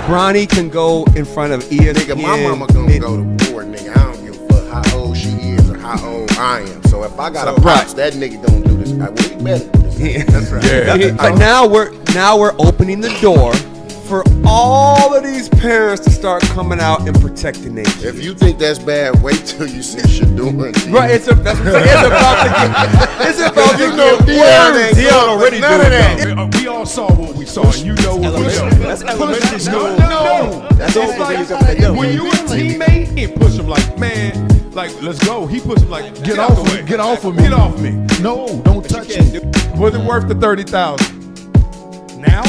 Bronny can go in front of ESPN. Nigga, my mama gonna go to war, nigga. I don't give a fuck how old she is or how old I am. So if I got a pops, that nigga don't do this. Well, he better do this. That's right. Yeah. But now we're opening the door for all of these parents to start coming out and protecting their kids. If you think that's bad, wait till you see Shedeur. Right, it's about to get worse. Dion already doing that. We all saw what we saw, and you know what we saw. That's elementary school. No. That's all When you a teammate, he push him like, man, like, let's go. He push him like, get off of me. Get off of me. Get off me. No, don't touch me. Was it worth the $30,000? Now?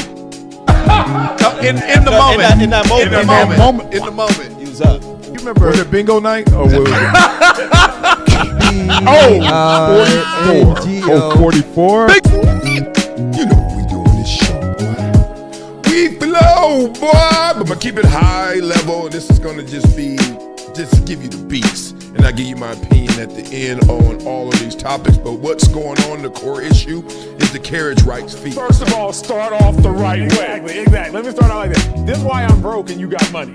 In the moment. In that moment. He was up. You remember? Was it bingo night or was it? 44. You know what we do on this show, boy. We flow, boy, but keep it high level. This is gonna just give you the beats, and I give you my opinion at the end on all of these topics. But what's going on? The core issue is the carriage rights fee. First of all, start off the right way. Exactly. Let me start out like this. This is why I'm broke and you got money.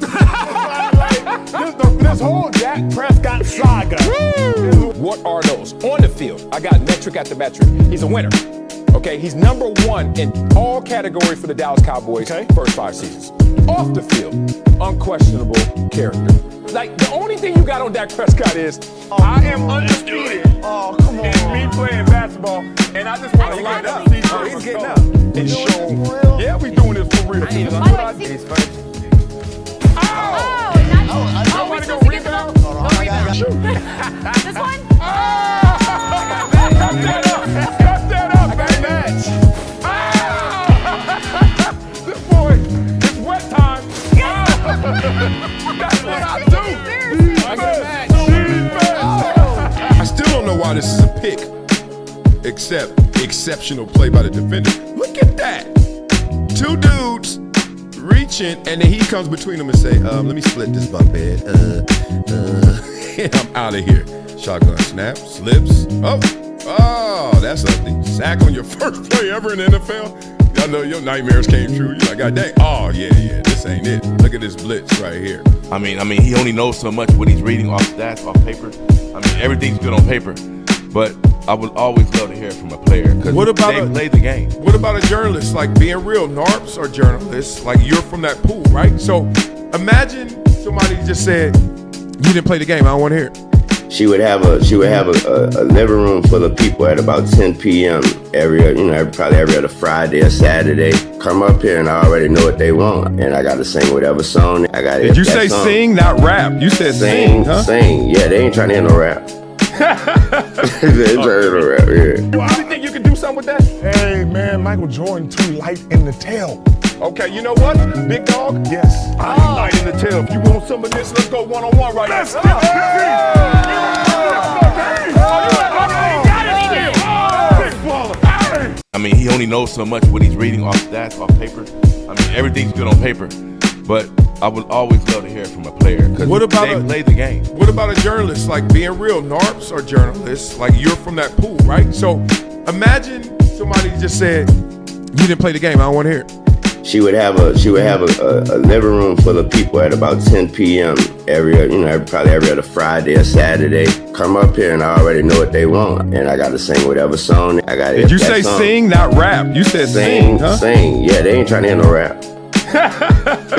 This whole Dak Prescott saga. What are those? On the field, I got metric after metric. He's a winner. Okay, he's number one in all categories for the Dallas Cowboys first 5 seasons. Off the field, unquestionable character. Like, the only thing you got on Dak Prescott is, I am undisputed. Oh, come on. And me playing basketball, and I just want to line up. He's getting up. And show. Yeah, we doing this for real. That's what I did. I want to go rebound. Shoot. This one? Cut that up, baby. This boy, it's wet time. That's what I do. I still don't know why this is a pick, except exceptional play by the defender. Look at that. 2 dudes reaching, and then he comes between them and say, let me split this bunk bed. And I'm out of here. Shotgun snap, slips. Oh, that's ugly. Sack on your first play ever in the NFL. I know your nightmares came true. You're like, God dang. Oh, yeah, this ain't it. Look at this blitz right here. I mean, he only knows so much what he's reading off stats, off paper. I mean, everything's good on paper. But I would always love to hear it from a player because they play the game. What about a journalist? Like, being real, NARPs are journalists. Like, you're from that pool, right? So imagine somebody just said, you didn't play the game. I don't want to hear it. She would have a living room full of people at about 10 p.m. probably every other Friday or Saturday. Come up here and I already know what they want, and I got to sing whatever song I got. Did you say song. Sing, not rap? You said sing, huh? Sing. Yeah, they ain't trying to hear no rap. They ain't trying to hear no rap. Yeah. Well, you think you can do something with that? Hey man, Michael Jordan too light in the tail. Okay, you know what, big dog? Yes. I'm light in the tail. If you want some of this, let's go one-on-one right now. Let's go. I mean, he only knows so much what he's reading off stats, off paper. I mean, everything's good on paper. But I would always love to hear it from a player because they play the game. What about a journalist? Like, being real, NARPs are journalists. Like, you're from that pool, right? So imagine somebody just said, you didn't play the game. I don't want to hear it. She would have a living room full of people at about 10 p.m. probably every other Friday or Saturday. Come up here and I already know what they want, and I got to sing whatever song I got. Did you say sing, not rap? You said sing, huh? Sing. Yeah, they ain't trying to hear no rap. They ain't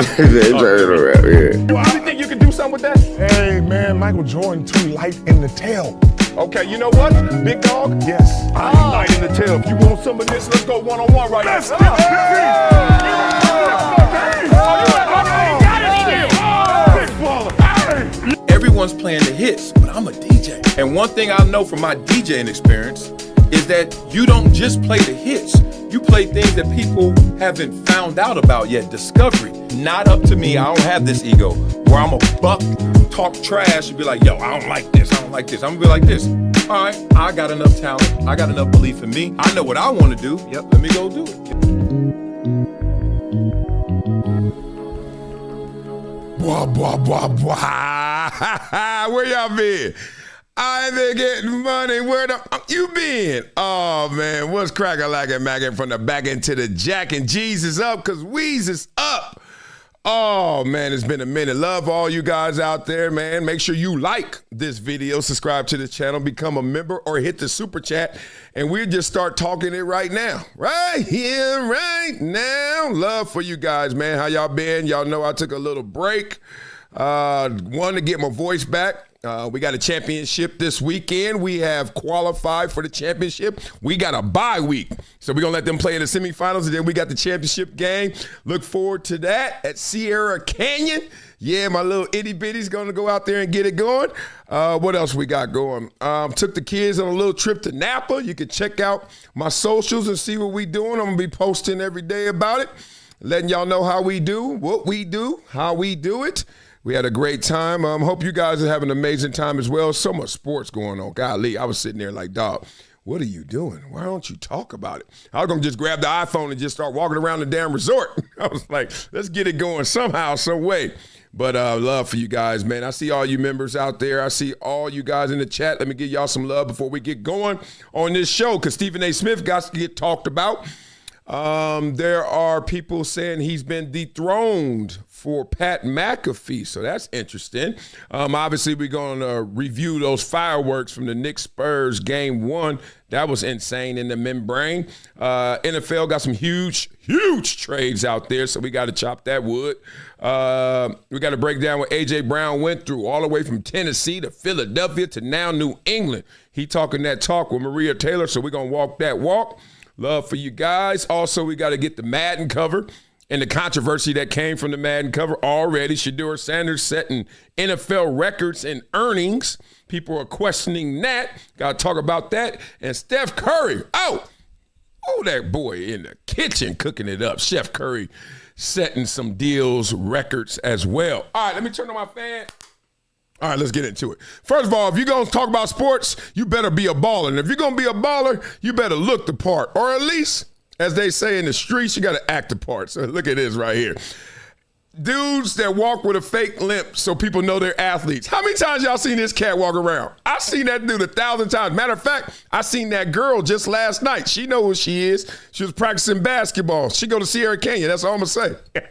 trying to hear no rap. Yeah. Well, you think you can do something with that? Hey man, Michael Jordan too light in the tail. Okay, you know what, big dog? Yes. I'm light in the tail. If you want some of this, let's go one-on-one right now. Let's go. Everyone's playing the hits, but I'm a DJ. And one thing I know from my DJing experience is that you don't just play the hits. You play things that people haven't found out about yet. Discovery. Not up to me. I don't have this ego where I'm a buck, talk trash, and be like, yo, I don't like this. I'm gonna be like this. All right, I got enough talent. I got enough belief in me. I know what I want to do. Yep, let me go do it. Blah, blah, blah, blah. Where y'all been? I ain't been getting money. Where the you been? Oh, man, what's cracking like it, Mackin' from the back into the jack and Jesus up, because Weez is up. Oh, man, it's been a minute. Love all you guys out there, man. Make sure you like this video, subscribe to the channel, become a member, or hit the super chat, and we'll just start talking it right now. Right here, right now. Love for you guys, man. How y'all been? Y'all know I took a little break. Wanted to get my voice back. We got a championship this weekend. We have qualified for the championship. We got a bye week. So we're going to let them play in the semifinals, and then we got the championship game. Look forward to that at Sierra Canyon. Yeah, my little itty bitty's going to go out there and get it going. What else we got going? Took the kids on a little trip to Napa. You can check out my socials and see what we doing. I'm going to be posting every day about it, letting y'all know how we do, what we do, how we do it. We had a great time. Hope you guys are having an amazing time as well. So much sports going on. Golly, I was sitting there like, dog, what are you doing? Why don't you talk about it? I was going to just grab the iPhone and just start walking around the damn resort. I was like, let's get it going somehow, some way. But love for you guys, man. I see all you members out there. I see all you guys in the chat. Let me give y'all some love before we get going on this show, because Stephen A. Smith got to get talked about. There are people saying he's been dethroned for Pat McAfee, so that's interesting. Obviously, we're going to review those fireworks from the Knicks Spurs game 1. That was insane in the membrane. NFL got some huge trades out there, so we got to chop that wood. We got to break down what A.J. Brown went through, all the way from Tennessee to Philadelphia to now New England. He talking that talk with Maria Taylor, so we're going to walk that walk. Love for you guys. Also, we got to get the Madden cover and the controversy that came from the Madden cover already. Shedeur Sanders setting NFL records in earnings. People are questioning that. Got to talk about that. And Steph Curry. Oh, that boy in the kitchen cooking it up. Chef Curry setting some deals, records as well. All right, let me turn on my fan. All right, let's get into it. First of all, if you're going to talk about sports, you better be a baller. And if you're going to be a baller, you better look the part. Or at least, as they say in the streets, you got to act the part. So look at this right here. Dudes that walk with a fake limp so people know they're athletes. How many times y'all seen this cat walk around? I've seen that dude 1,000 times. Matter of fact, I seen that girl just last night. She know who she is. She was practicing basketball. She go to Sierra Canyon. That's all I'm going to say.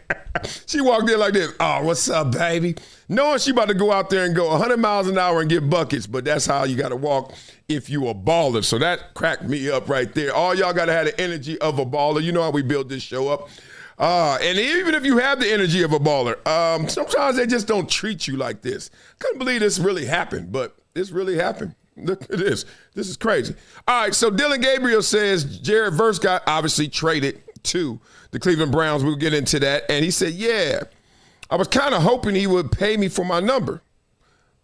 She walked in like this. Oh, what's up, baby? Knowing she about to go out there and go 100 miles an hour and get buckets, but that's how you got to walk if you a baller. So that cracked me up right there. All y'all got to have the energy of a baller. You know how we build this show up. And even if you have the energy of a baller, sometimes they just don't treat you like this. Couldn't believe this really happened, but this really happened. Look at this. This is crazy. All right, so Dylan Gabriel says Jared Verse got obviously traded to the Cleveland Browns. We'll get into that. And he said, yeah, I was kind of hoping he would pay me for my number,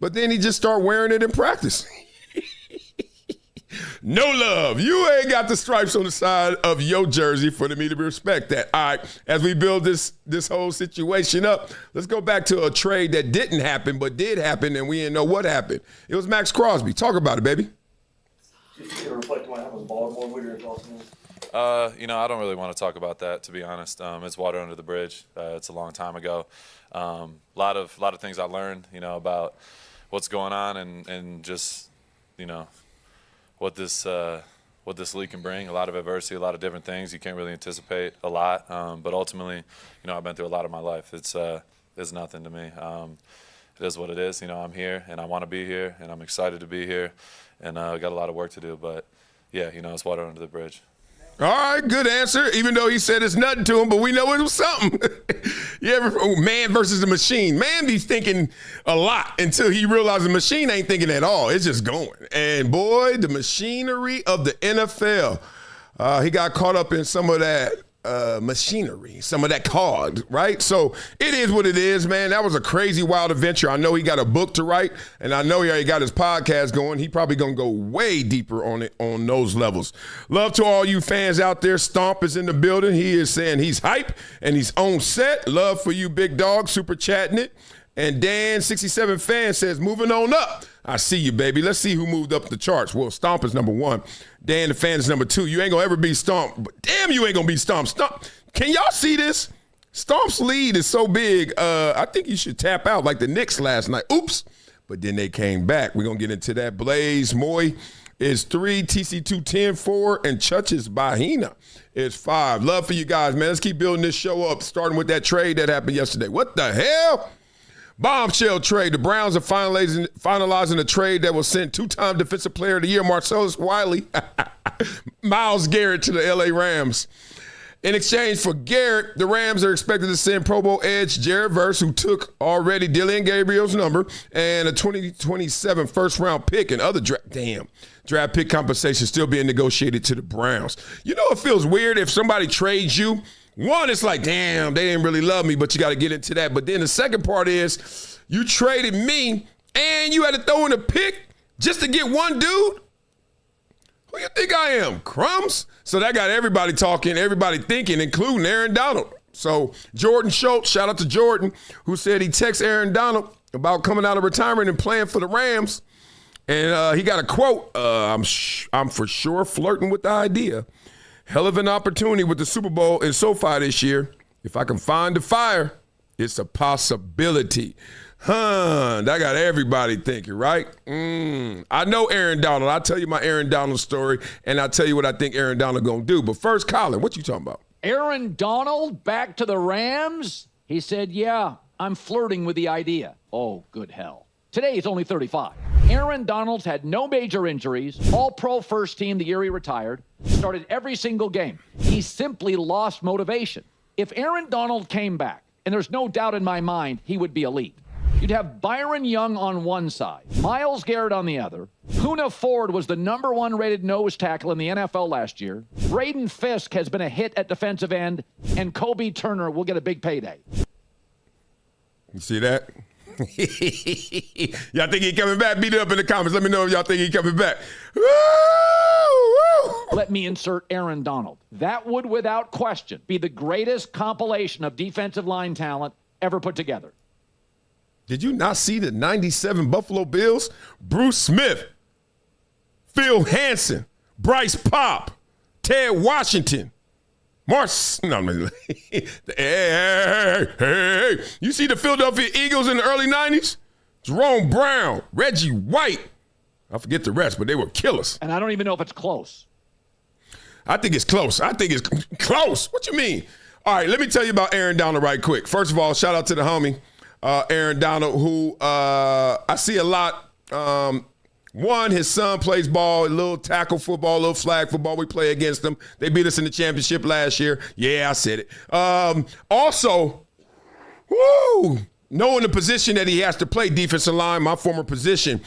but then he just started wearing it in practice. No love. You ain't got the stripes on the side of your jersey for me to respect that. All right, as we build this whole situation up, let's go back to a trade that didn't happen but did happen, and we didn't know what happened. It was Maxx Crosby. Talk about it, baby. Just to reflect on what happened with Baltimore, what are your thoughts on this? I don't really want to talk about that, to be honest. It's water under the bridge. It's a long time ago. A lot of things I learned, about what's going on and just, what this league can bring. A lot of adversity, a lot of different things. You can't really anticipate a lot. But ultimately, I've been through a lot of my life. It's nothing to me. It is what it is. I'm here and I want to be here and I'm excited to be here. And I got a lot of work to do. But yeah, it's water under the bridge. All right, good answer. Even though he said it's nothing to him, but we know it was something. Man versus the machine. Man be thinking a lot until he realizes the machine ain't thinking at all. It's just going. And boy, the machinery of the NFL. He got caught up in some of that machinery, some of that card, right? So it is what it is, man. That was a crazy, wild adventure. I know he got a book to write, and I know he already got his podcast going. He probably going to go way deeper on it, on those levels. Love to all you fans out there. Stomp is in the building. He is saying he's hype and he's on set. Love for you, big dog. Super chatting it. And Dan67 fan says, moving on up. I see you, baby. Let's see who moved up the charts. Well, Stomp is number 1. Dan the fan is number 2. You ain't going to ever be Stomp. But damn, you ain't going to be Stomp. Stomp. Can y'all see this? Stomp's lead is so big, I think you should tap out like the Knicks last night. Oops. But then they came back. We're going to get into that. Blaze Moy is 3, TC2 10, 4, and Chutch's Bahina is 5. Love for you guys, man. Let's keep building this show up, starting with that trade that happened yesterday. What the hell? Bombshell trade. The Browns are finalizing a trade that will send 2-time Defensive Player of the Year Marcellus Wiley, Myles Garrett to the LA Rams. In exchange for Garrett, the Rams are expected to send Pro Bowl edge Jared Verse, who took already Dylan Gabriel's number, and a 2027 first-round pick and other draft pick compensation still being negotiated to the Browns. You know, it feels weird if somebody trades you. One, it's like, damn, they didn't really love me, but you got to get into that. But then the second part is you traded me, and you had to throw in a pick just to get one dude? Who you think I am, crumbs? So that got everybody talking, everybody thinking, including Aaron Donald. So Jordan Schultz, shout out to Jordan, who said he texted Aaron Donald about coming out of retirement and playing for the Rams. And he got a quote, I'm for sure flirting with the idea. Hell of an opportunity with the Super Bowl in SoFi this year. If I can find the fire, it's a possibility. That got everybody thinking, right? I know Aaron Donald. I'll tell you my Aaron Donald story, and I'll tell you what I think Aaron Donald going to do. But first, Colin, what you talking about? Aaron Donald back to the Rams? He said, yeah, I'm flirting with the idea. Oh, good hell. Today, he's only 35. Aaron Donald's had no major injuries, all-pro first team the year he retired, started every single game. He simply lost motivation. If Aaron Donald came back, and there's no doubt in my mind he would be elite, you'd have Byron Young on one side, Myles Garrett on the other. Poona Ford was the #1 rated nose tackle in the NFL last year. Braden Fisk has been a hit at defensive end, and Kobe Turner will get a big payday. You see that? Y'all think he coming back? Beat it up in the comments. Let me know if y'all think he coming back. Woo, woo. Let me insert Aaron Donald. That would, without question, be the greatest compilation of defensive line talent ever put together. Did you not see the 97 Buffalo Bills? Bruce Smith, Phil Hansen, Bryce Pop, Ted Washington, hey. You see the Philadelphia Eagles in the early 90s? Jerome Brown, Reggie White. I forget the rest, but they were killers. And I don't even know if it's close. I think it's close. Close. What you mean? All right, let me tell you about Aaron Donald right quick. First of all, shout out to the homie, Aaron Donald, who I see a lot. One, his son plays ball, a little tackle football, a little flag football. We play against them. They beat us in the championship last year. Yeah, I said it. Also, knowing the position that he has to play, defensive line, my former position,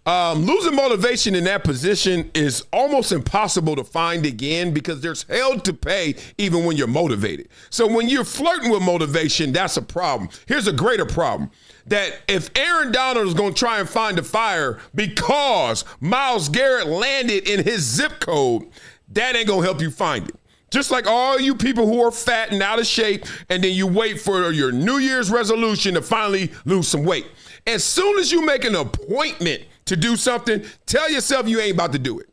losing motivation in that position is almost impossible to find again because there's hell to pay even when you're motivated. So when you're flirting with motivation, that's a problem. Here's a greater problem. That if Aaron Donald is going to try and find a fire because Myles Garrett landed in his zip code, that ain't going to help you find it. Just like all you people who are fat and out of shape, and then you wait for your New Year's resolution to finally lose some weight. As soon as you make an appointment to do something, tell yourself you ain't about to do it.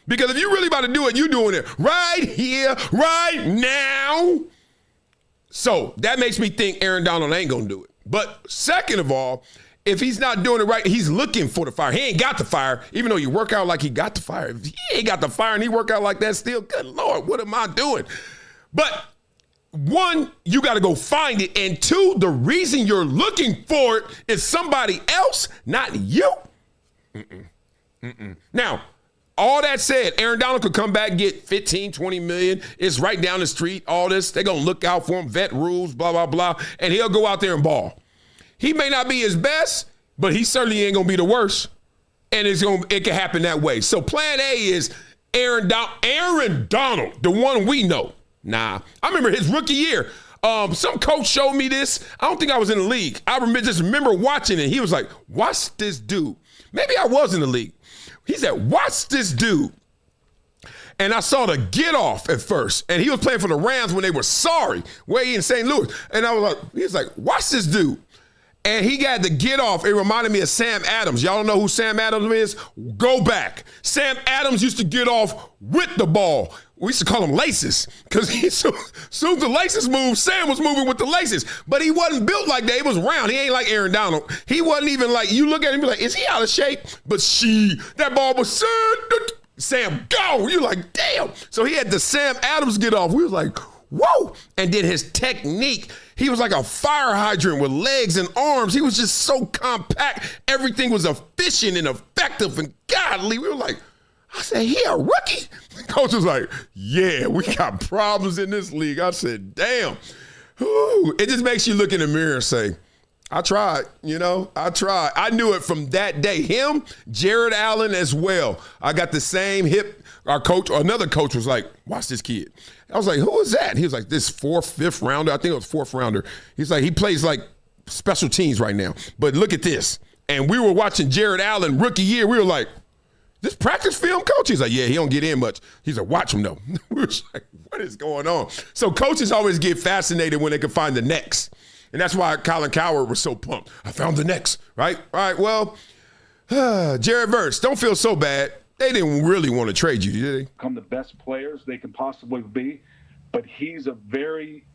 Because if you're really about to do it, you're doing it right here, right now. So that makes me think Aaron Donald ain't going to do it. But second of all, if he's not doing it right, he's looking for the fire. He ain't got the fire, even though you work out like he got the fire. If he ain't got the fire and he work out like that still, good Lord, what am I doing? But one, you got to go find it. And two, the reason you're looking for it is somebody else, not you. Now, all that said, Aaron Donald could come back, get 15, 20 million. It's right down the street, all this. They're going to look out for him, vet rules, blah, blah, blah. And he'll go out there and ball. He may not be his best, but he certainly ain't going to be the worst. And it can happen that way. So plan A is Aaron Donald, the one we know. Nah, I remember his rookie year. Some coach showed me this. I don't think I was in the league. I just remember watching it. He was like, watch this dude. Maybe I was in the league. He said, watch this dude. And I saw the get off at first. And he was playing for the Rams when they were sorry, way in St. Louis. And I was like, he was like, watch this dude. And he got the get off. It reminded me of Sam Adams. Y'all don't know who Sam Adams is? Go back. Sam Adams used to get off with the ball. We used to call him laces because soon as the laces moved, Sam was moving with the laces. But he wasn't built like that. He was round. He ain't like Aaron Donald. He wasn't even like, you look at him and be like, is he out of shape? But that ball was Sam, go. You're like, damn. So he had the Sam Adams get off. We was like, whoa. And then his technique, he was like a fire hydrant with legs and arms. He was just so compact. Everything was efficient and effective and godly. We were like, I said, he a rookie? The coach was like, yeah, we got problems in this league. I said, damn. Ooh. It just makes you look in the mirror and say, I tried, I tried. I knew it from that day. Him, Jared Allen as well. I got the same hip. Our coach, another coach was like, watch this kid. I was like, who is that? He was like, this fifth rounder. I think it was fourth rounder. He's like, he plays like special teams right now. But look at this. And we were watching Jared Allen rookie year. We were like, this practice film coach? He's like, yeah, he don't get in much. He's like, watch him though. We were like, what is going on? So coaches always get fascinated when they can find the next. And that's why Colin Cowherd was so pumped. I found the next, right? All right, well, Jared Verse, don't feel so bad. They didn't really want to trade you, did they? Become the best players they can possibly be, but he's a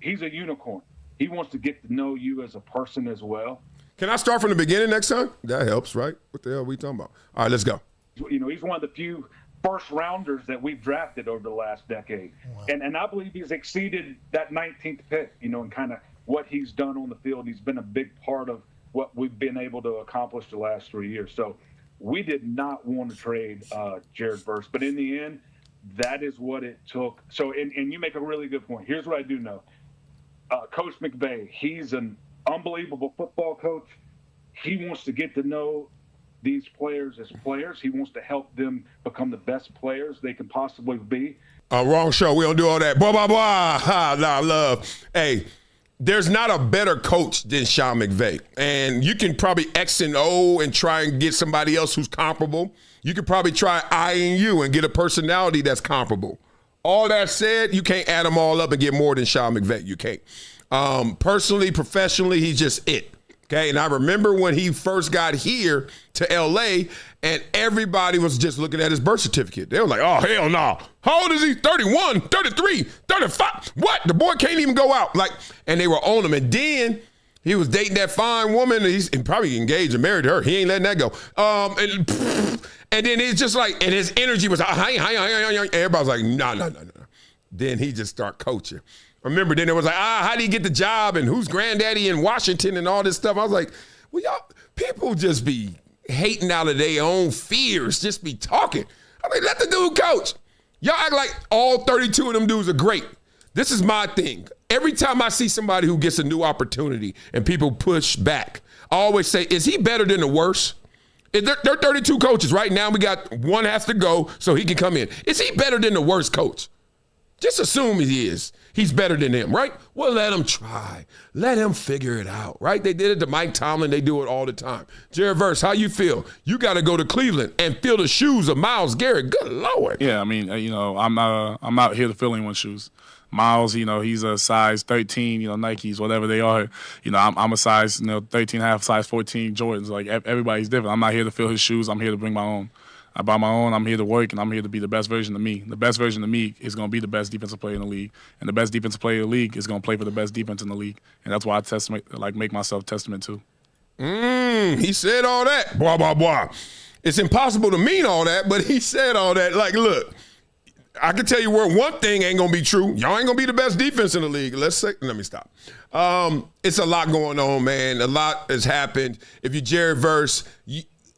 unicorn. He wants to get to know you as a person as well. Can I start from the beginning next time? That helps, right? What the hell are we talking about? All right, let's go. He's one of the few first-rounders that we've drafted over the last decade. Wow. And I believe he's exceeded that 19th pick, and kind of what he's done on the field. He's been a big part of what we've been able to accomplish the last 3 years. So we did not want to trade Jared Verse. But in the end, that is what it took. So, and you make a really good point. Here's what I do know. Coach McVay, he's an unbelievable football coach. He wants to get to know these players as players. He wants to help them become the best players they can possibly be. Wrong show. We don't do all that. Blah, blah, blah. Ha, nah, love. Hey, there's not a better coach than Sean McVay. And you can probably X and O and try and get somebody else who's comparable. You could probably try I and U and get a personality that's comparable. All that said, you can't add them all up and get more than Sean McVay. You can't. Personally, professionally, he's just it. Okay, and I remember when he first got here to L.A., and everybody was just looking at his birth certificate. They were like, oh, hell no. How old is he? 31, 33, 35. What? The boy can't even go out. And they were on him. And then he was dating that fine woman. And he's probably engaged and married her. He ain't letting that go. And then it's just like, and his energy was, everybody's like, no. Then he just start coaching. Remember, then it was like, how do you get the job and who's granddaddy in Washington and all this stuff. I was like, well, y'all, people just be hating out of their own fears, just be talking. I mean, let the dude coach. Y'all act like all 32 of them dudes are great. This is my thing. Every time I see somebody who gets a new opportunity and people push back, I always say, is he better than the worst? There are 32 coaches. Right now we got one has to go so he can come in. Is he better than the worst coach? Just assume he is. He's better than him, right? Well, let him try. Let him figure it out, right? They did it to Mike Tomlin. They do it all the time. Jared Verse, how you feel? You got to go to Cleveland and fill the shoes of Myles Garrett. Good Lord. Yeah, I mean, I'm out here to fill anyone's shoes. Myles, he's a size 13, Nikes, whatever they are. I'm a size, 13.5, size 14 Jordans. Like, everybody's different. I'm not here to fill his shoes. I'm here to bring my own. I buy my own. I'm here to work, and I'm here to be the best version of me. The best version of me is going to be the best defensive player in the league, and the best defensive player in the league is going to play for the best defense in the league, and that's why I make myself testament to. He said all that. Blah, blah, blah. It's impossible to mean all that, but he said all that. Like, look, I can tell you where one thing ain't going to be true. Y'all ain't going to be the best defense in the league. Let me stop. It's a lot going on, man. A lot has happened. If you Jared Verse,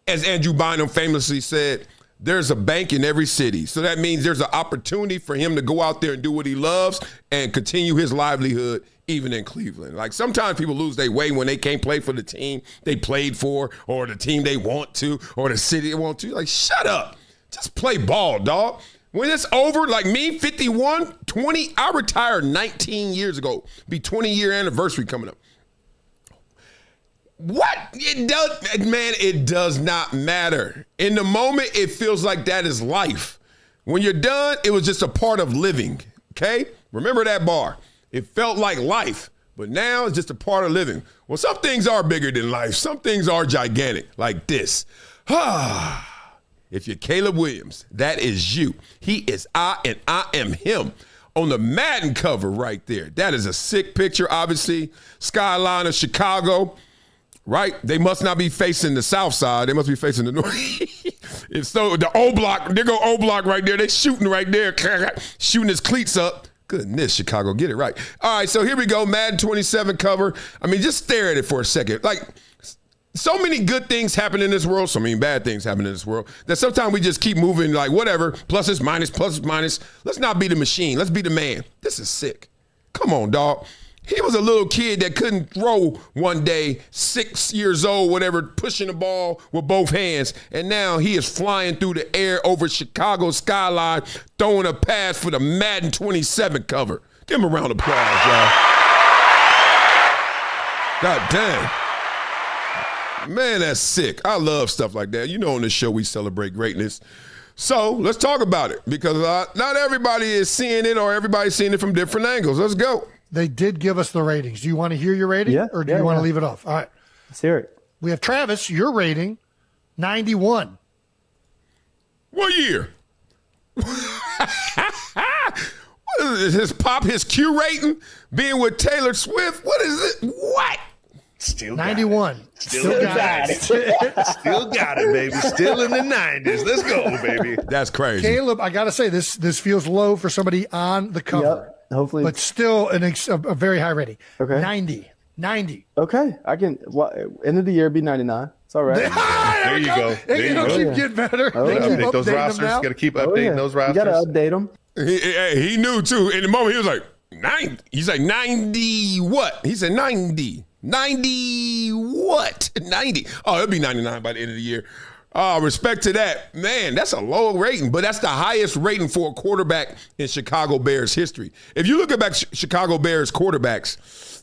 as Andrew Bynum famously said, there's a bank in every city. So that means there's an opportunity for him to go out there and do what he loves and continue his livelihood even in Cleveland. Like, sometimes people lose their way when they can't play for the team they played for or the team they want to or the city they want to. Like, shut up. Just play ball, dog. When it's over, like me, 51, 20, I retired 19 years ago. Be 20-year anniversary coming up. What? It does not matter. In the moment, it feels like that is life. When you're done, it was just a part of living, okay? Remember that bar. It felt like life. But now it's just a part of living. Well, some things are bigger than life. Some things are gigantic, like this. If you're Caleb Williams, that is you. He is I, and I am him. On the Madden cover right there. That is a sick picture, obviously. Skyline of Chicago, right? They must not be facing the south side. They must be facing the north. If so, the O block, there go O block right there. They shooting right there, shooting his cleats up. Goodness, Chicago, get it right. All right, so here we go, Madden 27 cover. I mean, just stare at it for a second. Like, so many good things happen in this world, so many bad things happen in this world, that sometimes we just keep moving like whatever, pluses, minus. Let's not be the machine. Let's be the man. This is sick. Come on, dog. He was a little kid that couldn't throw one day, 6 years old, whatever, pushing the ball with both hands, and now he is flying through the air over Chicago's skyline, throwing a pass for the Madden 27 cover. Give him a round of applause, y'all. God damn. Man, that's sick. I love stuff like that. You know, on this show, we celebrate greatness. So let's talk about it, because not everybody is seeing it, or everybody's seeing it from different angles. Let's go. They did give us the ratings. Do you want to hear your rating, or do you want to leave it off? All right. Let's hear it. We have Travis, your rating, 91. What year? What is this? His Q rating? Being with Taylor Swift? What is it? What? Still 91. Still got it. Still got it, baby. Still in the 90s. Let's go, baby. That's crazy. Caleb, I got to say, this feels low for somebody on the cover. Yep, hopefully. But still a very high rating. Okay. 90. Okay. I can, end of the year, be 99. It's all right. There you go. It'll keep getting better. Oh, They yeah. keep Update those updating rosters. them now. Got to keep updating those rosters. You got to update them. He knew, too. In the moment, he was like, 90. He's like, 90 what? He said 90. 90 what? 90. Oh, it'll be 99 by the end of the year. Respect to that. Man, that's a low rating, but that's the highest rating for a quarterback in Chicago Bears history. If you look at back Chicago Bears quarterbacks,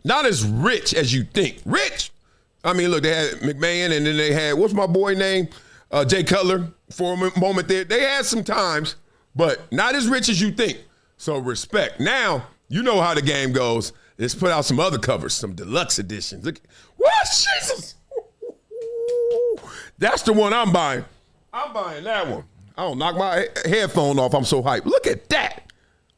not as rich as you think. Rich. I mean, look, they had McMahon, and then they had, what's my boy name? Jay Cutler for a moment there. They had some times, but not as rich as you think. So respect. Now, you know how the game goes. Let's put out some other covers, some deluxe editions. Look, what? Jesus. That's the one I'm buying. I'm buying that one. I don't knock my headphone off. I'm so hyped. Look at that.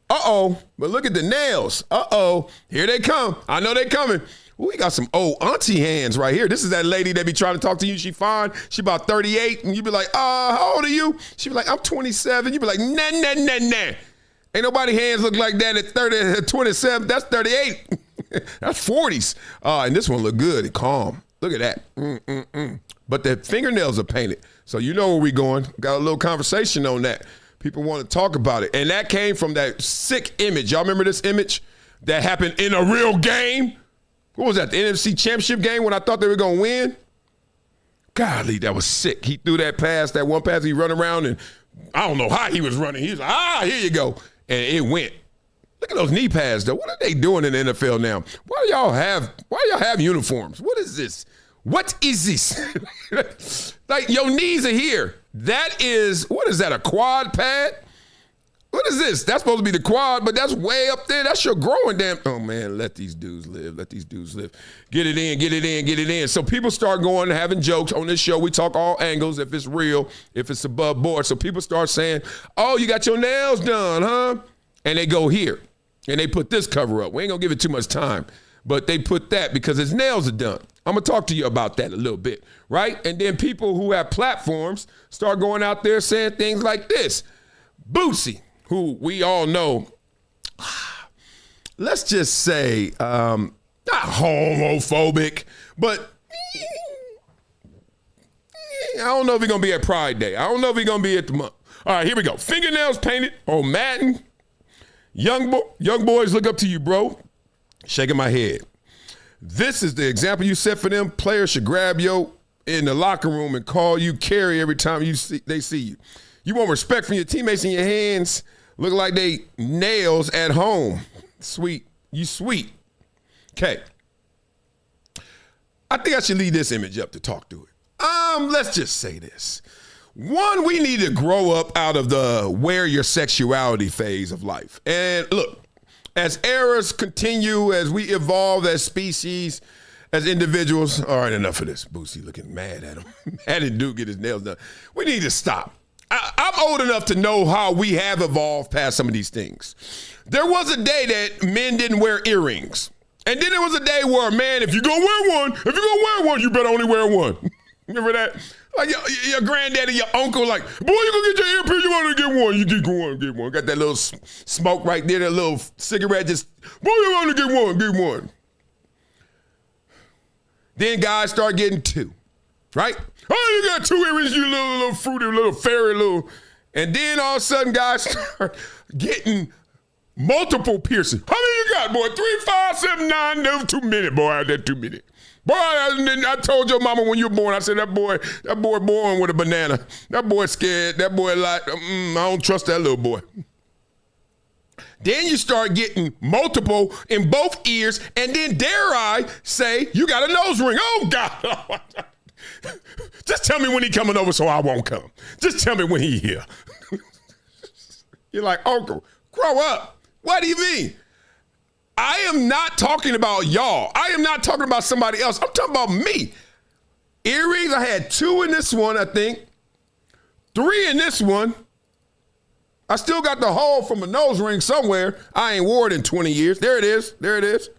Uh-oh. But look at the nails. Uh-oh. Here they come. I know they coming. Ooh, we got some old auntie hands right here. This is that lady that be trying to talk to you. She fine. She about 38. And you be like, how old are you? She be like, I'm 27. You be like, nah. Ain't nobody hands look like that at 30, 27. That's 38. That's 40s. And this one look good and calm. Look at that. But the fingernails are painted. So you know where we going. Got a little conversation on that. People want to talk about it. And that came from that sick image. Y'all remember this image that happened in a real game? What was that, the NFC Championship game when I thought they were going to win? Golly, that was sick. He threw that pass, that one pass, he run around, and I don't know how he was running. He was like, here you go. And it went. Look at those knee pads, though. What are they doing in the NFL now? Why y'all have uniforms? What is this? What is this? Like, your knees are here. That is, what is that, a quad pad? What is this? That's supposed to be the quad, but that's way up there. That's your growing damn. Oh, man, let these dudes live. Let these dudes live. Get it in. So people start going and having jokes on this show. We talk all angles, if it's real, if it's above board. So people start saying, oh, you got your nails done, huh? And they go here, and they put this cover up. We ain't going to give it too much time, but they put that because his nails are done. I'm going to talk to you about that a little bit, right? And then people who have platforms start going out there saying things like this. Boosie, who we all know, let's just say, not homophobic, but I don't know if he's going to be at Pride Day. I don't know if he's going to be at the month. All right, here we go. Fingernails painted on Madden. Young boys look up to you, bro. Shaking my head. This is the example you set for them. Players should grab you in the locker room and call you Carrie every time they see you. You want respect from your teammates, and your hands look like they nails at home. Sweet. You sweet. Okay. I think I should leave this image up to talk through it. Let's just say this. One, we need to grow up out of the wear your sexuality phase of life. And look, as eras continue, as we evolve as species, as individuals. All right, enough of this. Boosie looking mad at him. Mad at dude get his nails done. We need to stop. I'm old enough to know how we have evolved past some of these things. There was a day that men didn't wear earrings. And then there was a day where, man, if you're going to wear one, you better only wear one. Remember that? Like your granddaddy, your uncle, like, boy, you gonna get your earpiece, you want to get one. You get one. Got that little smoke right there, that little cigarette, just, boy, you want to get one. Then guys start getting two, right? Oh, you got two earrings, you little fruity, little fairy, little. And then all of a sudden, guys start getting multiple piercings. How many you got, boy? 3, 5, 7, 9. That was too many, boy. I did too many. Boy, I told your mama when you were born, I said, that boy born with a banana. That boy scared. That boy like, I don't trust that little boy. Then you start getting multiple in both ears, and then dare I say, you got a nose ring. Oh, God. Just tell me when he coming over so I won't come. Just tell me when he here. You're like, uncle, grow up. What do you mean? I am not talking about y'all. I am not talking about somebody else. I'm talking about me. Earrings, I had 2 in this one, I think. 3 in this one. I still got the hole from a nose ring somewhere. I ain't wore it in 20 years. There it is. There it is.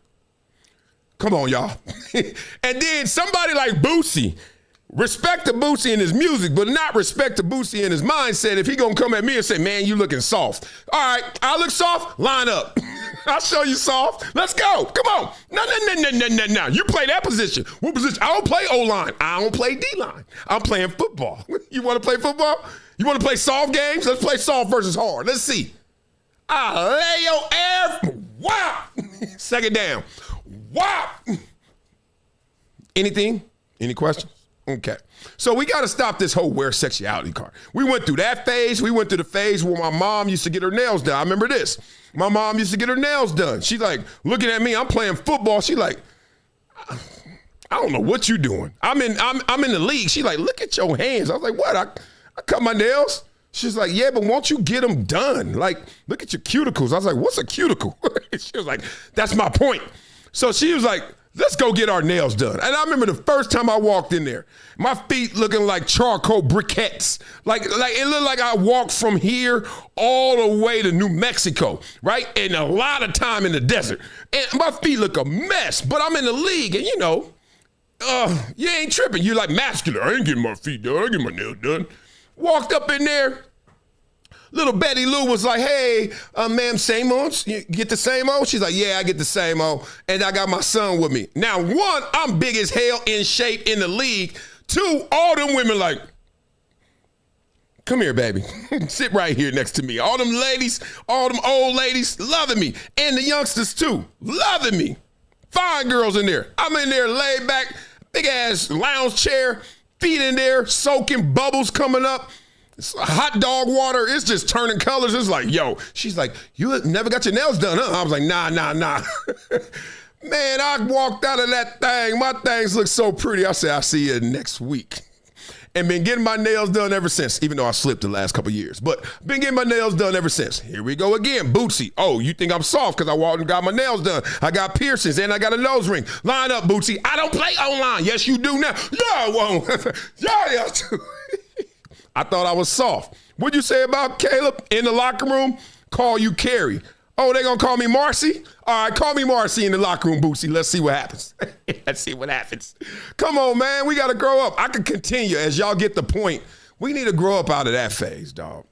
Come on, y'all. And then somebody like Boosie, respect to Boosie and his music, but not respect to Boosie and his mindset if he gonna come at me and say, man, you looking soft. All right, I look soft, line up. I'll show you soft. Let's go. Come on. No. You play that position. What position? I don't play O-line. I don't play D-line. I'm playing football. You want to play football? You want to play soft games? Let's play soft versus hard. Let's see. Lay your air. Wow. Second down. Wow. Anything? Any questions? Okay. So we got to stop this whole wear sexuality card. We went through that phase. We went through the phase where my mom used to get her nails done. I remember this. My mom used to get her nails done. She like looking at me. I'm playing football. She like, I don't know what you doing. I'm in the league. She like, look at your hands. I was like, what? I cut my nails. She's like, yeah, but won't you get them done? Like, look at your cuticles. I was like, what's a cuticle? She was like, that's my point. So she was like, let's go get our nails done. And I remember the first time I walked in there, my feet looking like charcoal briquettes. Like it looked like I walked from here all the way to New Mexico, right? And a lot of time in the desert. And my feet look a mess, but I'm in the league and you know, you ain't tripping. You're like masculine. I ain't getting my feet done. I ain't getting my nails done. Walked up in there. Little Betty Lou was like, hey, ma'am, same old? You get the same old? She's like, yeah, I get the same old. And I got my son with me. Now, 1, I'm big as hell in shape in the league. 2, all them women like, come here, baby. Sit right here next to me. All them ladies, all them old ladies loving me. And the youngsters too, loving me. Fine girls in there. I'm in there laid back, big ass lounge chair, feet in there, soaking, bubbles coming up. It's hot dog water. It's just turning colors. It's like, yo, she's like, you never got your nails done, huh? I was like, nah. Man, I walked out of that thing. My things look so pretty. I said, I'll see you next week. And been getting my nails done ever since, even though I slipped the last couple of years. But been getting my nails done ever since. Here we go again. Bootsy. Oh, you think I'm soft because I walked and got my nails done. I got piercings and I got a nose ring. Line up, Bootsy. I don't play online. Yes, you do now. Yeah, I won't. Yeah. I thought I was soft. What'd you say about Caleb in the locker room? Call you Carrie. Oh, they gonna call me Marcy? All right, call me Marcy in the locker room, Boosie. Let's see what happens. Let's see what happens. Come on, man. We gotta grow up. I can continue as y'all get the point. We need to grow up out of that phase, dog.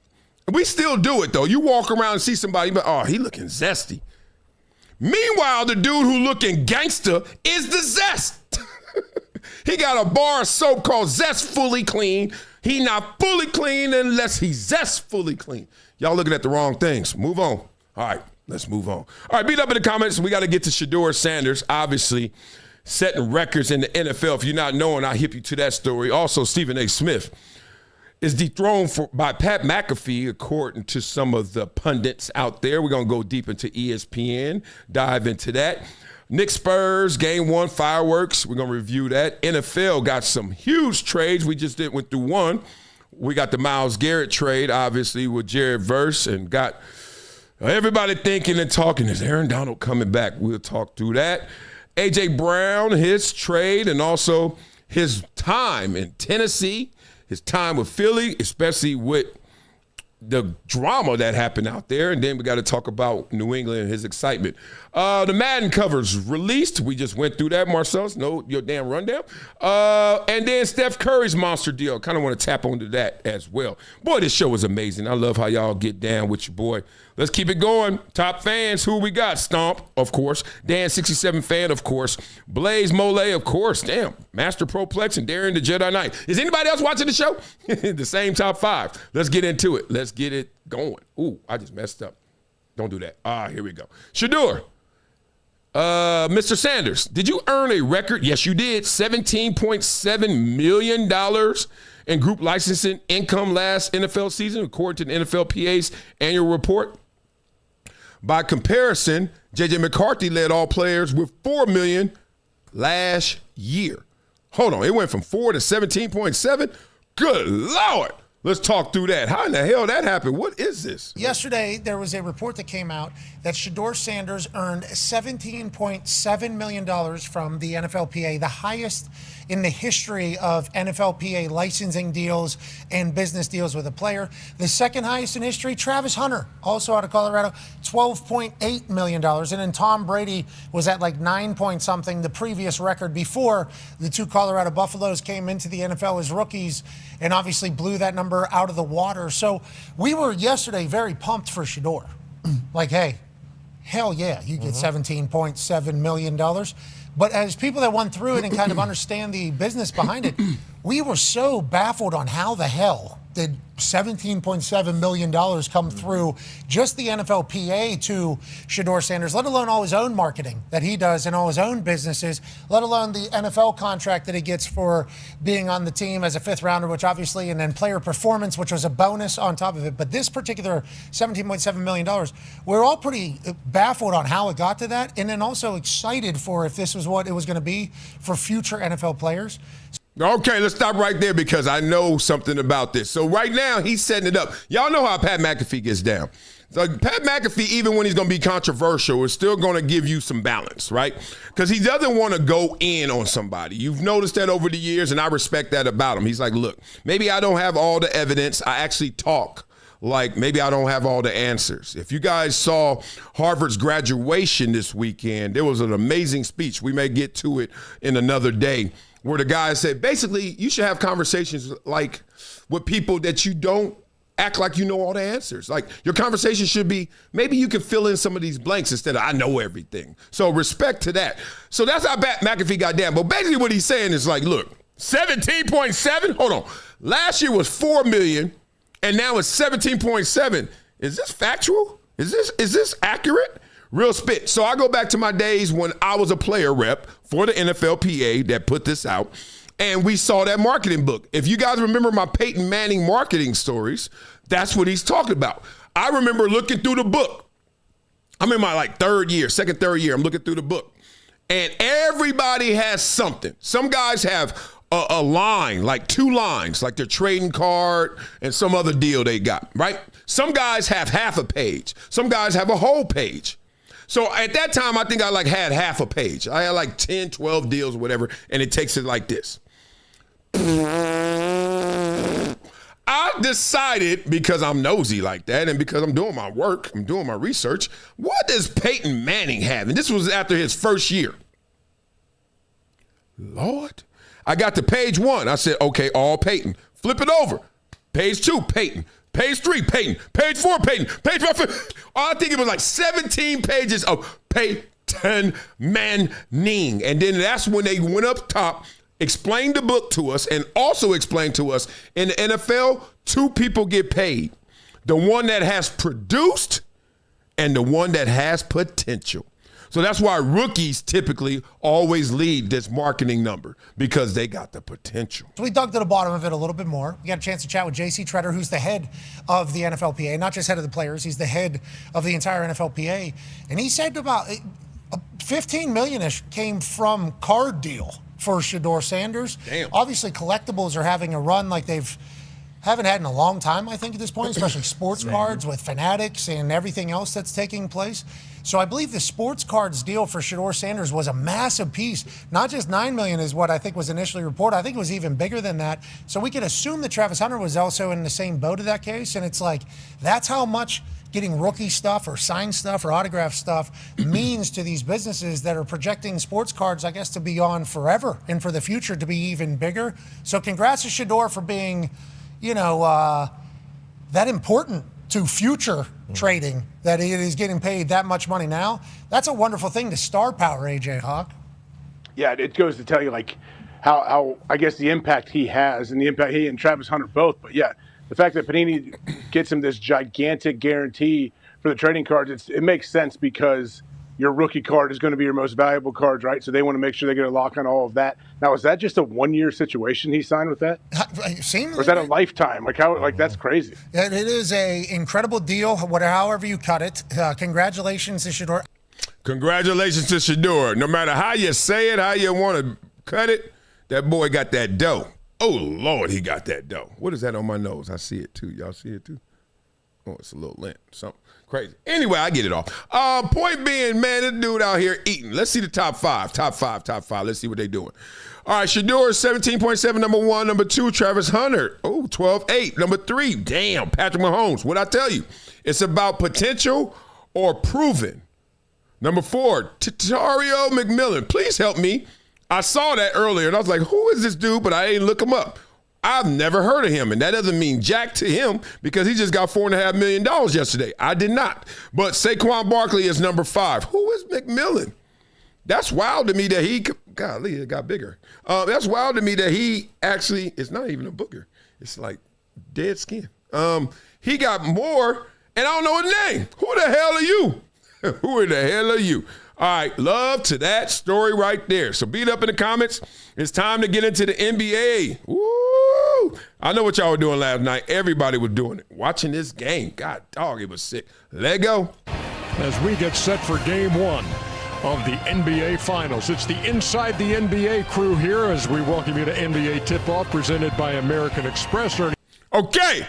We still do it, though. You walk around and see somebody, but oh, he looking zesty. Meanwhile, the dude who looking gangster is the Zest. He got a bar of soap called Zest Fully Clean. He not fully clean unless he's zestfully clean. Y'all looking at the wrong things. Move on. All right, let's move on. All right, beat up in the comments. We got to get to Shedeur Sanders, obviously setting records in the NFL. If you're not knowing, I'll hip you to that story. Also, Stephen A. Smith is dethroned by Pat McAfee, according to some of the pundits out there. We're going to go deep into ESPN, dive into that. Knicks Spurs, game 1, fireworks. We're going to review that. NFL got some huge trades. We just went through one. We got the Myles Garrett trade, obviously, with Jared Verse, and got Everybody thinking and talking, is Aaron Donald coming back? We'll talk through that. A.J. Brown, his trade, and also his time in Tennessee, his time with Philly, especially with the drama that happened out there. And then we got to talk about New England and his excitement. The Madden covers released. We just went through that, Marcellus. No, your damn rundown. And then Steph Curry's monster deal. Kind of want to tap onto that as well. Boy, this show is amazing. I love how y'all get down with your boy. Let's keep it going. Top fans, who we got? Stomp, of course. Dan67 fan, of course. Blaze Mole, of course. Damn. Master Proplex and Darren the Jedi Knight. Is anybody else watching the show? The same top 5. Let's get into it. Let's get it going. Ooh, I just messed up. Don't do that. Here we go. Shedeur. Mr. Sanders, did you earn a record? Yes, you did. $17.7 million in group licensing income last NFL season, according to the NFLPA's annual report. By comparison, J.J. McCarthy led all players with $4 million last year. Hold on, it went from 4 to 17.7? Good Lord. Let's talk through that. How in the hell that happened? What is this? Yesterday, there was a report that came out that Shedeur Sanders earned $17.7 million from the NFLPA, the highest in the history of NFLPA licensing deals and business deals with a player. The second highest in history, Travis Hunter, also out of Colorado, $12.8 million. And then Tom Brady was at like 9 point something, the previous record before the 2 Colorado Buffaloes came into the NFL as rookies and obviously blew that number out of the water. So we were yesterday very pumped for Shedeur. Like, hey, hell yeah, you get $17.7 million. But as people that went through it and kind of understand the business behind it, we were so baffled on how the hell did $17.7 million come through just the NFLPA to Shedeur Sanders, let alone all his own marketing that he does and all his own businesses, let alone the NFL contract that he gets for being on the team as a 5th rounder, which obviously, and then player performance, which was a bonus on top of it. But this particular $17.7 million, we're all pretty baffled on how it got to that, and then also excited for if this was what it was going to be for future NFL players. Okay, let's stop right there because I know something about this. So right now, he's setting it up. Y'all know how Pat McAfee gets down. So Pat McAfee, even when he's going to be controversial, is still going to give you some balance, right? Because he doesn't want to go in on somebody. You've noticed that over the years, and I respect that about him. He's like, look, maybe I don't have all the evidence. I actually talk like maybe I don't have all the answers. If you guys saw Harvard's graduation this weekend, there was an amazing speech. We may get to it in another day, where the guy said, basically, you should have conversations like with people that you don't act like you know all the answers. Like your conversation should be, maybe you can fill in some of these blanks instead of I know everything. So respect to that. So that's how McAfee got down. But basically what he's saying is like, look, 17.7, hold on. Last year was 4 million and now it's 17.7. Is this factual? Is this accurate? Real spit. So I go back to my days when I was a player rep for the NFLPA that put this out, and we saw that marketing book. If you guys remember my Peyton Manning marketing stories, that's what he's talking about. I remember looking through the book. I'm in my third year. I'm looking through the book. And everybody has something. Some guys have a line, like 2 lines, like their trading card and some other deal they got, right? Some guys have half a page. Some guys have a whole page. So at that time, I think I had half a page. I had 10, 12 deals, whatever, and it takes it like this. I decided, because I'm nosy like that and because I'm doing my work, I'm doing my research, what does Peyton Manning have? And this was after his first year. Lord. I got to page 1. I said, okay, all Peyton. Flip it over. Page 2, Peyton. Page 3, Peyton. Page 4, Peyton. Page 5, I think it was 17 pages of Peyton Manning. And then that's when they went up top, explained the book to us, and also explained to us in the NFL, 2 people get paid. The one that has produced and the one that has potential. So that's why rookies typically always lead this marketing number, because they got the potential. So we dug to the bottom of it a little bit more. We got a chance to chat with J.C. Treader, who's the head of the NFLPA, not just head of the players, he's the head of the entire NFLPA. And he said about $15 million-ish came from card deal for Shedeur Sanders. Damn. Obviously, collectibles are having a run like they've haven't had in a long time, I think, at this point, especially sports cards with Fanatics and everything else that's taking place. So I believe the sports cards deal for Shedeur Sanders was a massive piece. Not just $9 million is what I think was initially reported. I think it was even bigger than that. So we could assume that Travis Hunter was also in the same boat of that case. And it's like, that's how much getting rookie stuff or signed stuff or autograph stuff means to these businesses that are projecting sports cards, I guess, to be on forever and for the future to be even bigger. So congrats to Shedeur for being, that important to future trading, that he is getting paid that much money now. That's a wonderful thing to star power, AJ Hawk. Yeah, it goes to tell you like how I guess the impact he has and the impact he and Travis Hunter both. But yeah, the fact that Panini gets him this gigantic guarantee for the trading cards, it makes sense because your rookie card is going to be your most valuable cards, right? So they want to make sure they get a lock on all of that. Now, is that just a one-year situation he signed with that? Or is that a lifetime? That's crazy. It is a incredible deal, however you cut it. Congratulations to Shedeur. Congratulations to Shedeur. No matter how you say it, how you want to cut it, that boy got that dough. Oh, Lord, he got that dough. What is that on my nose? I see it, too. Y'all see it, too? Oh, it's a little lint. Something crazy. Anyway, I get it all. Point being, man, this dude out here eating. Let's see the top five. Top five. Let's see what they doing. All right, Shedeur is 17.7, number 1. Number 2, Travis Hunter. Oh, 12.8. Number 3, damn, Patrick Mahomes. What'd I tell you? It's about potential or proven. Number 4, Tario McMillan. Please help me. I saw that earlier, and I was like, who is this dude? But I didn't look him up. I've never heard of him, and that doesn't mean jack to him because he just got $4.5 million yesterday. I did not. But Saquon Barkley is number 5. Who is McMillan? That's wild to me that he – golly, it got bigger. That's wild to me that he actually – it's not even a booger. It's like dead skin. He got more, and I don't know his name. Who the hell are you? Who the hell are you? All right, love to that story right there. So beat up in the comments. It's time to get into the NBA. Woo! I know what y'all were doing last night. Everybody was doing it. Watching this game. God, dog, it was sick. Let go. As we get set for game 1 of the NBA Finals. It's the Inside the NBA crew here as we welcome you to NBA Tip-Off presented by American Express. Okay.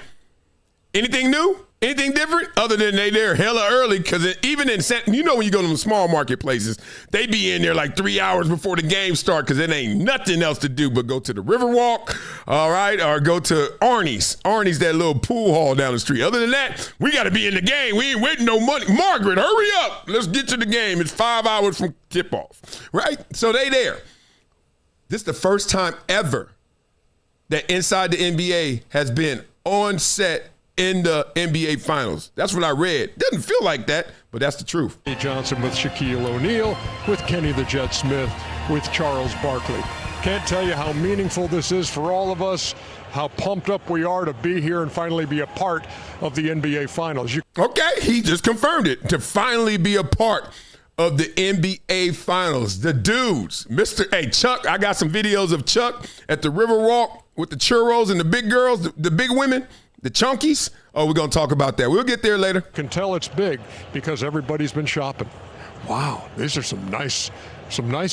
Anything new? Anything different other than they're hella early? Because even in when you go to the small marketplaces, they be in there like 3 hours before the game start because it ain't nothing else to do but go to the Riverwalk, all right, or go to Arnie's. Arnie's, that little pool hall down the street. Other than that, we got to be in the game. We ain't waiting no money. Margaret, hurry up. Let's get to the game. It's 5 hours from tip-off, right? So they there. This is the first time ever that Inside the NBA has been on set in the NBA Finals. That's what I read. Doesn't feel like that, but that's the truth. Johnson with Shaquille O'Neal, with Kenny the Jet Smith, with Charles Barkley. Can't tell you how meaningful this is for all of us, how pumped up we are to be here and finally be a part of the NBA Finals. Okay, he just confirmed it, to finally be a part of the NBA Finals. The dudes, hey, Chuck, I got some videos of Chuck at the Riverwalk with the churros and the big girls, the big women, the chunkies. Oh, we're going to talk about that. We'll get there later. Can tell it's big because everybody's been shopping. Wow, these are some nice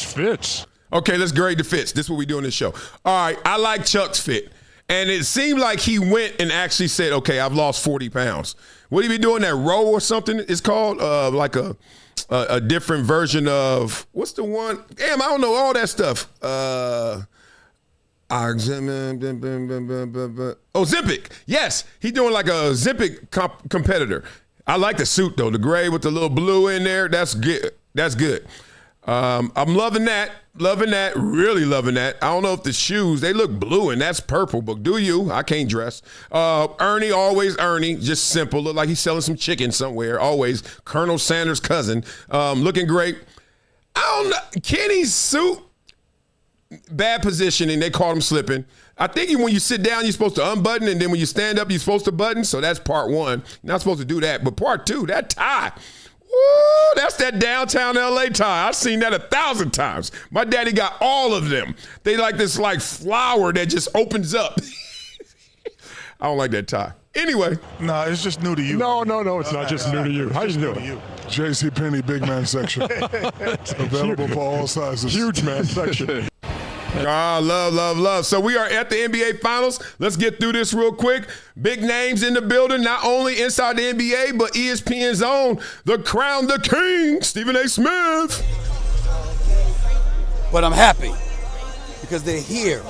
fits. Okay, let's grade the fits. This is what we do in this show. All right, I like Chuck's fit. And it seemed like he went and actually said, okay, I've lost 40 pounds. What he be doing, that row or something it's called? Like a different version of, what's the one? Damn, I don't know all that stuff. Ozempic. Yes, he's doing like a Ozempic competitor. I like the suit though, the gray with the little blue in there. That's good. That's good. I'm loving that. Really loving that. I don't know if the shoes, they look blue and that's purple, but do you? I can't dress. Ernie, always Ernie, just simple. Look like he's selling some chicken somewhere. Always Colonel Sanders' cousin. Looking great. I don't know. Kenny's suit. Bad positioning. They caught him slipping. I think when you sit down, you're supposed to unbutton, and then when you stand up, you're supposed to button. So that's part 1. You're not supposed to do that. But part 2, that tie. Woo, that's that downtown LA tie. I've seen that 1,000 times. My daddy got all of them. They like this like flower that just opens up. I don't like that tie. Anyway. Nah, it's just new to you. No, it's not just new to you. How you doing? JCPenney big man section. Available for all sizes. Huge man section. Love. So we are at the NBA Finals. Let's get through this real quick. Big names in the building, not only inside the NBA, but ESPN's own, the Crown, the King, Stephen A. Smith. But I'm happy because they're here.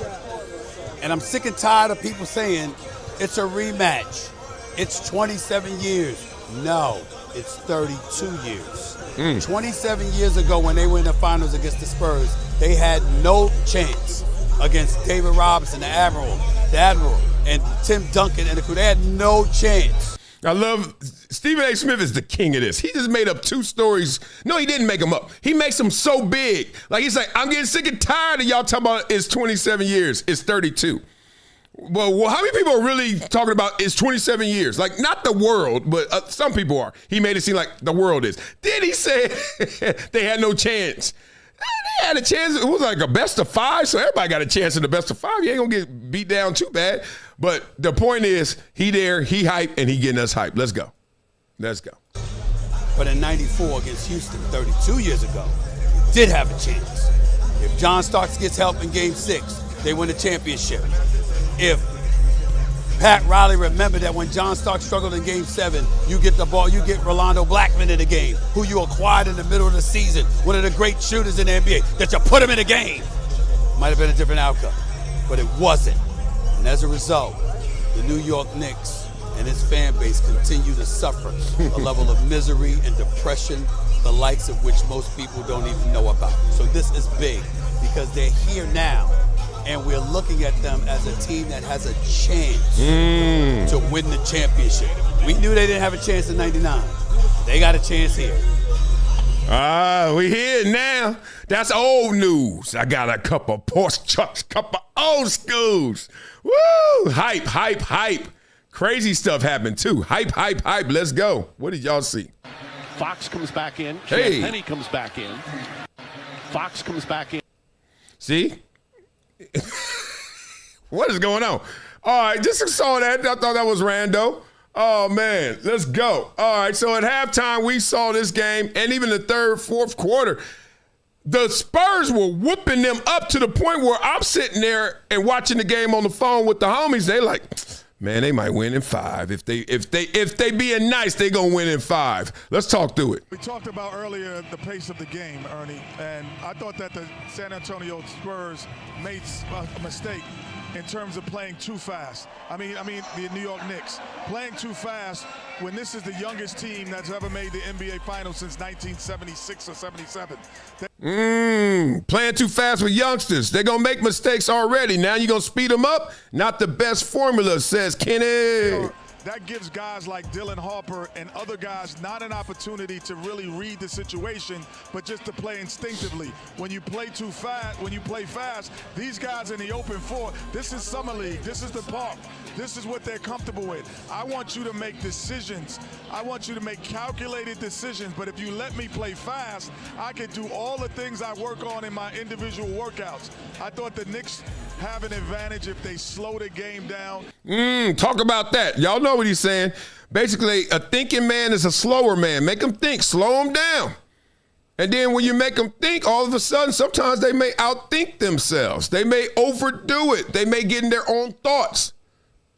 And I'm sick and tired of people saying it's a rematch. It's 27 years. No, it's 32 years. 27 years ago when they were in the finals against the Spurs, they had no chance against David Robinson, the Admiral, and Tim Duncan and the crew. They had no chance. I love Stephen A. Smith is the king of this. He just made up 2 stories. No, he didn't make them up. He makes them so big. Like he's like, I'm getting sick and tired of y'all talking about it's 27 years. It's 32. Well, how many people are really talking about it's 27 years? Like, not the world, but some people are. He made it seem like the world is. Then he said they had no chance. They had a chance. It was like a best of 5, so everybody got a chance in the best of 5. You ain't gonna get beat down too bad. But the point is, he there, he hyped, and he getting us hyped. Let's go. But in 94 against Houston, 32 years ago, did have a chance. If John Starks gets help in Game 6, they win the championship. If Pat Riley remembered that when John Starks struggled in Game 7, you get the ball, you get Rolando Blackman in the game, who you acquired in the middle of the season, one of the great shooters in the NBA, that you put him in the game. Might have been a different outcome, but it wasn't. And as a result, the New York Knicks and its fan base continue to suffer a level of misery and depression, the likes of which most people don't even know about. So this is big because they're here now. And we're looking at them as a team that has a chance to win the championship. We knew they didn't have a chance in 99. They got a chance here. We here now. That's old news. I got a couple Porsche trucks, couple old schools. Woo! Hype. Crazy stuff happened too. Hype. Let's go. What did y'all see? Fox comes back in. Hey. Penny comes back in. Fox comes back in. See? What is going on? All right, just saw that. I thought that was rando. Oh, man, let's go. All right, so at halftime, we saw this game, and even the third, fourth quarter, the Spurs were whooping them up to the point where I'm sitting there and watching the game on the phone with the homies. They like, man, they might win in 5. If they being nice, they gonna win in 5. Let's talk through it. We talked about earlier the pace of the game, Ernie, and I thought that the San Antonio Spurs made a mistake in terms of playing too fast. I mean the New York Knicks playing too fast when this is the youngest team that's ever made the NBA Finals since 1976 or 77. Playing too fast with youngsters. They're going to make mistakes already. Now you're going to speed them up? Not the best formula, says Kenny. That gives guys like Dylan Harper and other guys not an opportunity to really read the situation, but just to play instinctively. When you play too fast, when you play fast, these guys in the open floor, this is Summer League, this is the park, this is what they're comfortable with. I want you to make decisions. I want you to make calculated decisions, but if you let me play fast, I can do all the things I work on in my individual workouts. I thought the Knicks have an advantage if they slow the game down. Talk about that. Y'all know what he's saying. Basically, a thinking man is a slower man. Make them think. Slow them down. And then when you make them think, all of a sudden, sometimes they may outthink themselves. They may overdo it. They may get in their own thoughts.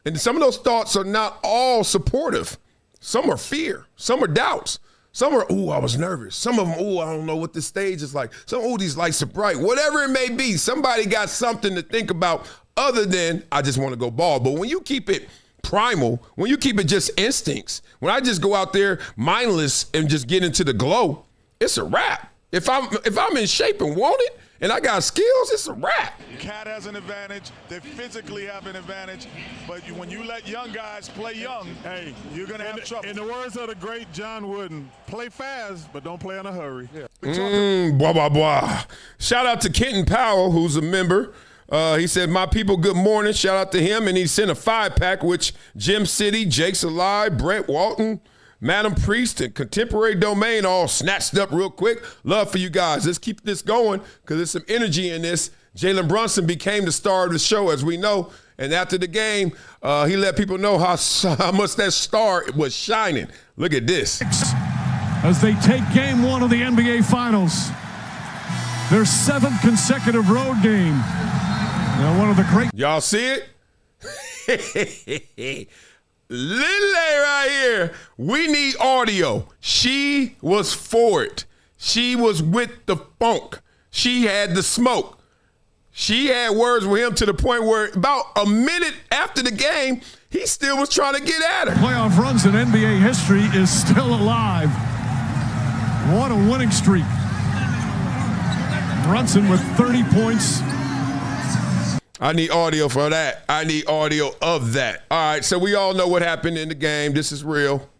And some of those thoughts are not all supportive. Some are fear. Some are doubts. Some are, I was nervous. Some of them, I don't know what this stage is like. Some, these lights are bright. Whatever it may be, somebody got something to think about other than, I just want to go ball. But when you keep it primal, when you keep it just instincts, when I just go out there mindless and just get into the glow, it's a wrap. If I'm in shape and want it, and I got skills, it's a wrap. Cat has an advantage. They physically have an advantage. But when you let young guys play young, hey, you're going to have trouble. In the words of the great John Wooden, play fast, but don't play in a hurry. Blah. Shout out to Kenton Powell, who's a member. He said, my people, good morning. Shout out to him. And he sent a 5-pack, which Jim City, Jake's Alive, Brett Walton, Madam Priest, and Contemporary Domain all snatched up real quick. Love for you guys. Let's keep this going because there's some energy in this. Jalen Brunson became the star of the show, as we know. And after the game, he let people know how much that star was shining. Look at this. As they take game 1 of the NBA Finals, their 7th consecutive road game. One of the great. Y'all see it? Lily right here. We need audio. She was for it. She was with the funk. She had the smoke. She had words with him to the point where about a minute after the game, he still was trying to get at her. Playoff runs in NBA history is still alive. What a winning streak. Brunson with 30 points. I need audio for that. I need audio of that. All right, so we all know what happened in the game. This is real.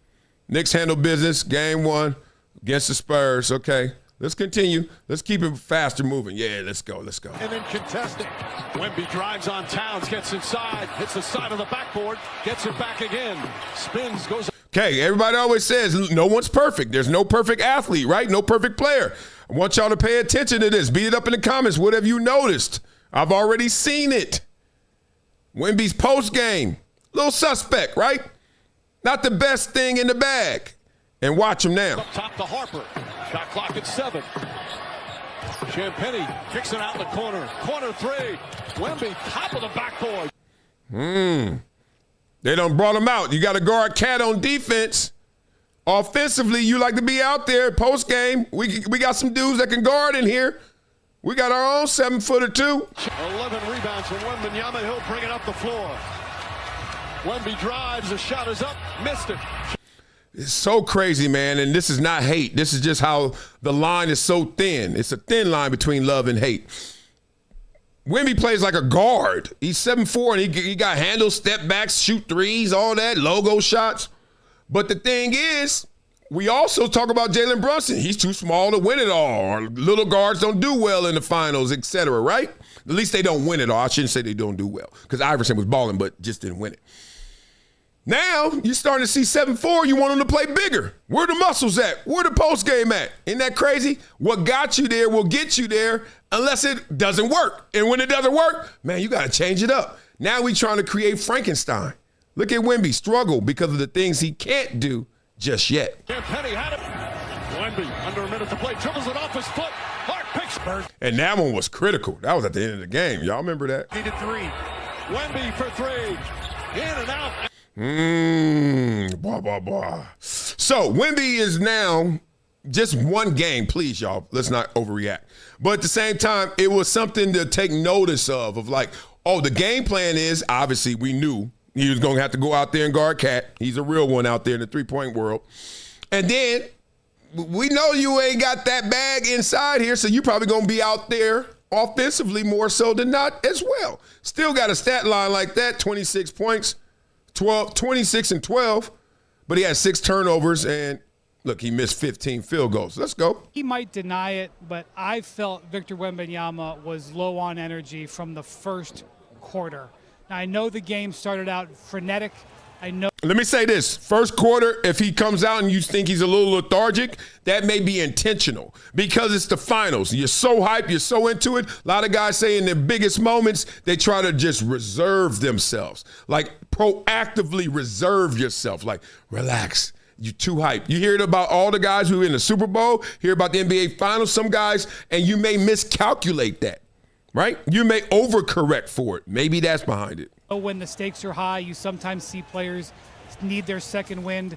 Knicks handle business, game 1 against the Spurs. Okay, let's continue. Let's keep it faster moving. Yeah, let's go. And then contesting. Wemby drives on Towns, gets inside, hits the side of the backboard, gets it back again, spins, goes. Okay, everybody always says no one's perfect. There's no perfect athlete, right? No perfect player. I want y'all to pay attention to this. Beat it up in the comments. What have you noticed? I've already seen it. Wemby's post game, little suspect, right? Not the best thing in the bag. And watch him now. Up top to Harper. Shot clock at 7. Champagnie kicks it out in the corner. Corner 3. Wemby, top of the backboard. They done brought him out. You got to guard Cat on defense. Offensively, you like to be out there post game. We got some dudes that can guard in here. We got our own 7-footer too. 11 rebounds from Wembanyama. He'll bring it up the floor. Wemby drives. The shot is up. Missed it. It's so crazy, man. And this is not hate. This is just how the line is so thin. It's a thin line between love and hate. Wemby plays like a guard. He's 7'4", and he got handles, step backs, shoot threes, all that, logo shots. But the thing is, we also talk about Jalen Brunson. He's too small to win it all. Or little guards don't do well in the finals, etc., right? At least they don't win it all. I shouldn't say they don't do well because Iverson was balling but just didn't win it. Now, you're starting to see 7'4", you want them to play bigger. Where the muscles at? Where the post game at? Isn't that crazy? What got you there will get you there unless it doesn't work. And when it doesn't work, man, you got to change it up. Now we trying to create Frankenstein. Look at Wemby struggle because of the things he can't do just yet. Champagnie had it. Wemby, under a minute to play, dribbles it off his foot. Hart picks. And that one was critical. That was at the end of the game. Y'all remember that? Needed 3. Wemby for 3. In and out. So Wemby is now just one game. Please, y'all, let's not overreact. But at the same time, it was something to take notice of like, oh, the game plan is, obviously we knew he was going to have to go out there and guard Cat. He's a real one out there in the three-point world. And then we know you ain't got that bag inside here, so you probably going to be out there offensively more so than not as well. Still got a stat line like that, 26 points, 26 and 12, but he had 6 turnovers, and look, he missed 15 field goals. Let's go. He might deny it, but I felt Victor Wembanyama was low on energy from the first quarter. Now, I know the game started out frenetic. Let me say this. First quarter, if he comes out and you think he's a little lethargic, that may be intentional because it's the finals. You're so hyped. You're so into it. A lot of guys say in their biggest moments, they try to just reserve themselves, like proactively reserve yourself, like relax. You're too hyped. You hear it about all the guys who are in the Super Bowl, hear about the NBA Finals, some guys, and you may miscalculate that. Right? You may overcorrect for it. Maybe that's behind it. When the stakes are high, you sometimes see players need their second wind.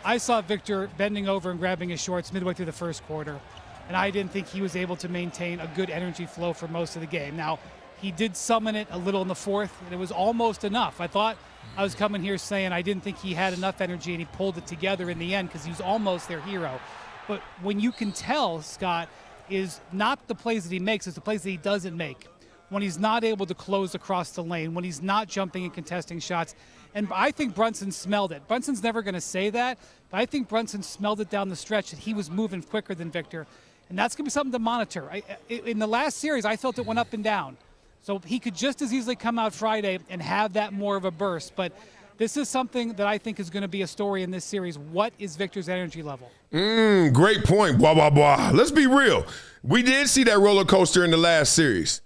I saw Victor bending over and grabbing his shorts midway through the first quarter, and I didn't think he was able to maintain a good energy flow for most of the game. Now, he did summon it a little in the fourth, and it was almost enough. I thought I was coming here saying I didn't think he had enough energy, and he pulled it together in the end because he was almost their hero. But when you can tell, Scott, is not the plays that he makes, it's the plays that he doesn't make. When he's not able to close across the lane, when he's not jumping and contesting shots. And I think Brunson smelled it. Brunson's never going to say that, but I think Brunson smelled it down the stretch that he was moving quicker than Victor. And that's going to be something to monitor. In the last series, I felt it went up and down. So he could just as easily come out Friday and have that more of a burst. But this is something that I think is going to be a story in this series. What is Victor's energy level? Great point. Blah, blah, blah. Let's be real. We did see that roller coaster in the last series.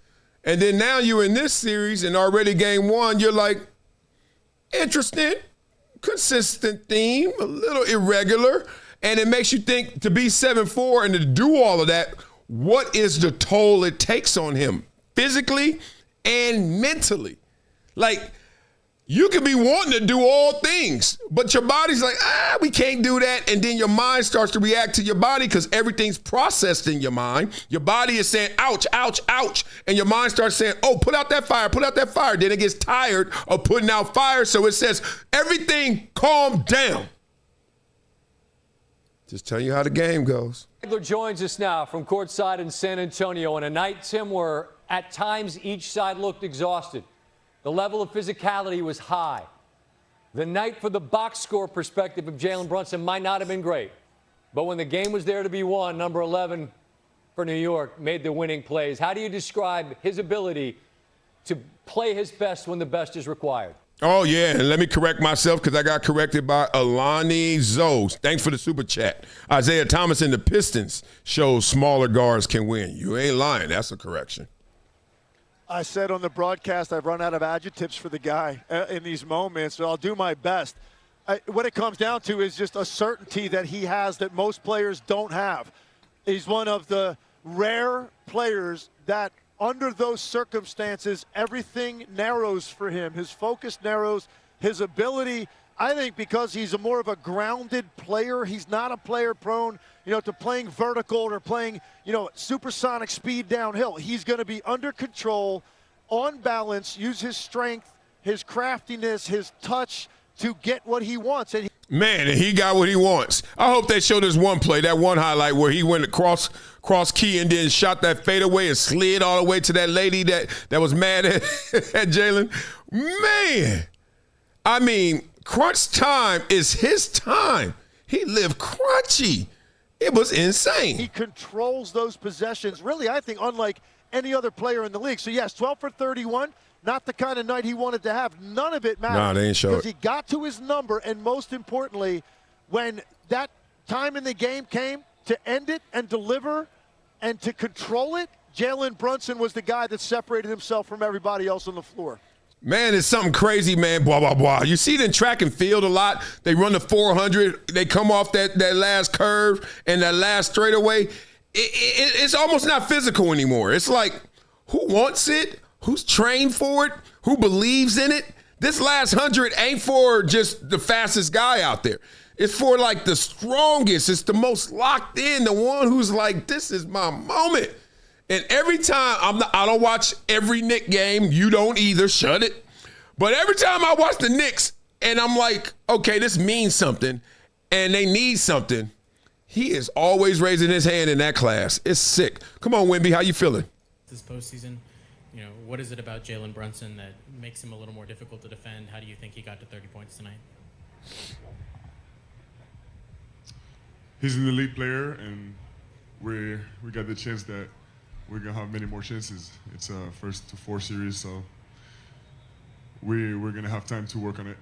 And then now you're in this series and already game 1, you're like, interesting, consistent theme, a little irregular. And it makes you think to be 7'4" and to do all of that, what is the toll it takes on him physically and mentally. Like, you can be wanting to do all things, but your body's like, we can't do that. And then your mind starts to react to your body because everything's processed in your mind. Your body is saying, ouch, ouch, ouch. And your mind starts saying, oh, put out that fire, put out that fire. Then it gets tired of putting out fire. So it says, everything calm down. Just tell you how the game goes. Ziegler joins us now from courtside in San Antonio on a night, Tim, where at times each side looked exhausted. The level of physicality was high. The night for the box score perspective of Jalen Brunson might not have been great. But when the game was there to be won, number 11 for New York made the winning plays. How do you describe his ability to play his best when the best is required? Oh, yeah, and let me correct myself because I got corrected by Alani Zos. Thanks for the super chat. Isaiah Thomas and the Pistons shows smaller guards can win. You ain't lying. That's a correction. I said on the broadcast I've run out of adjectives for the guy in these moments, so I'll do my best. What it comes down to is just a certainty that he has that most players don't have. He's one of the rare players that under those circumstances, everything narrows for him. His focus narrows, his ability, I think because he's more of a grounded player. He's not a player prone, to playing vertical or playing, supersonic speed downhill. He's going to be under control, on balance, use his strength, his craftiness, his touch to get what he wants. And Man, and he got what he wants. I hope they show this one play, that one highlight where he went across key and then shot that fadeaway and slid all the way to that lady that was mad at Jalen. Man, I mean, crunch time is his time. He lived crunchy. It was insane. He controls those possessions, really, I think, unlike any other player in the league. So, yes, 12 for 31. Not the kind of night he wanted to have. None of it mattered. Nah, they ain't show it. Because he got to his number, and most importantly, when that time in the game came to end it and deliver and to control it, Jalen Brunson was the guy that separated himself from everybody else on the floor. Man, it's something crazy, man. Blah, blah, blah. You see it in track and field a lot. They run the 400. They come off that last curve and that last straightaway. It's almost not physical anymore. It's like, who wants it? Who's trained for it? Who believes in it? This last 100 ain't for just the fastest guy out there. It's for, like, the strongest. It's the most locked in, the one who's like, this is my moment. And every time, I don't watch every Knicks game. You don't either. Shut it. But every time I watch the Knicks and I'm like, okay, this means something and they need something, he is always raising his hand in that class. It's sick. Come on, Wemby, how you feeling? This postseason, what is it about Jalen Brunson that makes him a little more difficult to defend? How do you think he got to 30 points tonight? He's an elite player, and we got the chance that we're going to have many more chances. It's a first to 4 series, so we're going to have time to work on it.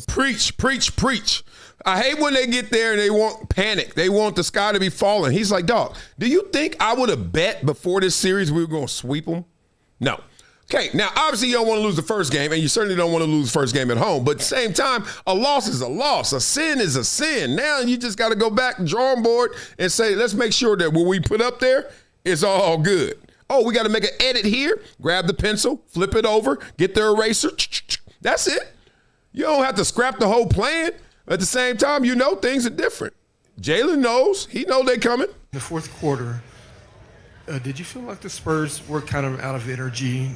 Preach, preach, preach. I hate when they get there and they want panic. They want the sky to be falling. He's like, dog, do you think I would have bet before this series we were going to sweep them? No. Okay, now, obviously you don't want to lose the first game, and you certainly don't want to lose the first game at home. But at the same time, a loss is a loss. A sin is a sin. Now you just got to go back, drawing board, and say, let's make sure that what we put up there is all good. Oh, we got to make an edit here. Grab the pencil, flip it over, get the eraser. That's it. You don't have to scrap the whole plan. At the same time, things are different. Jalen knows. He knows they're coming. The fourth quarter, did you feel like the Spurs were kind of out of energy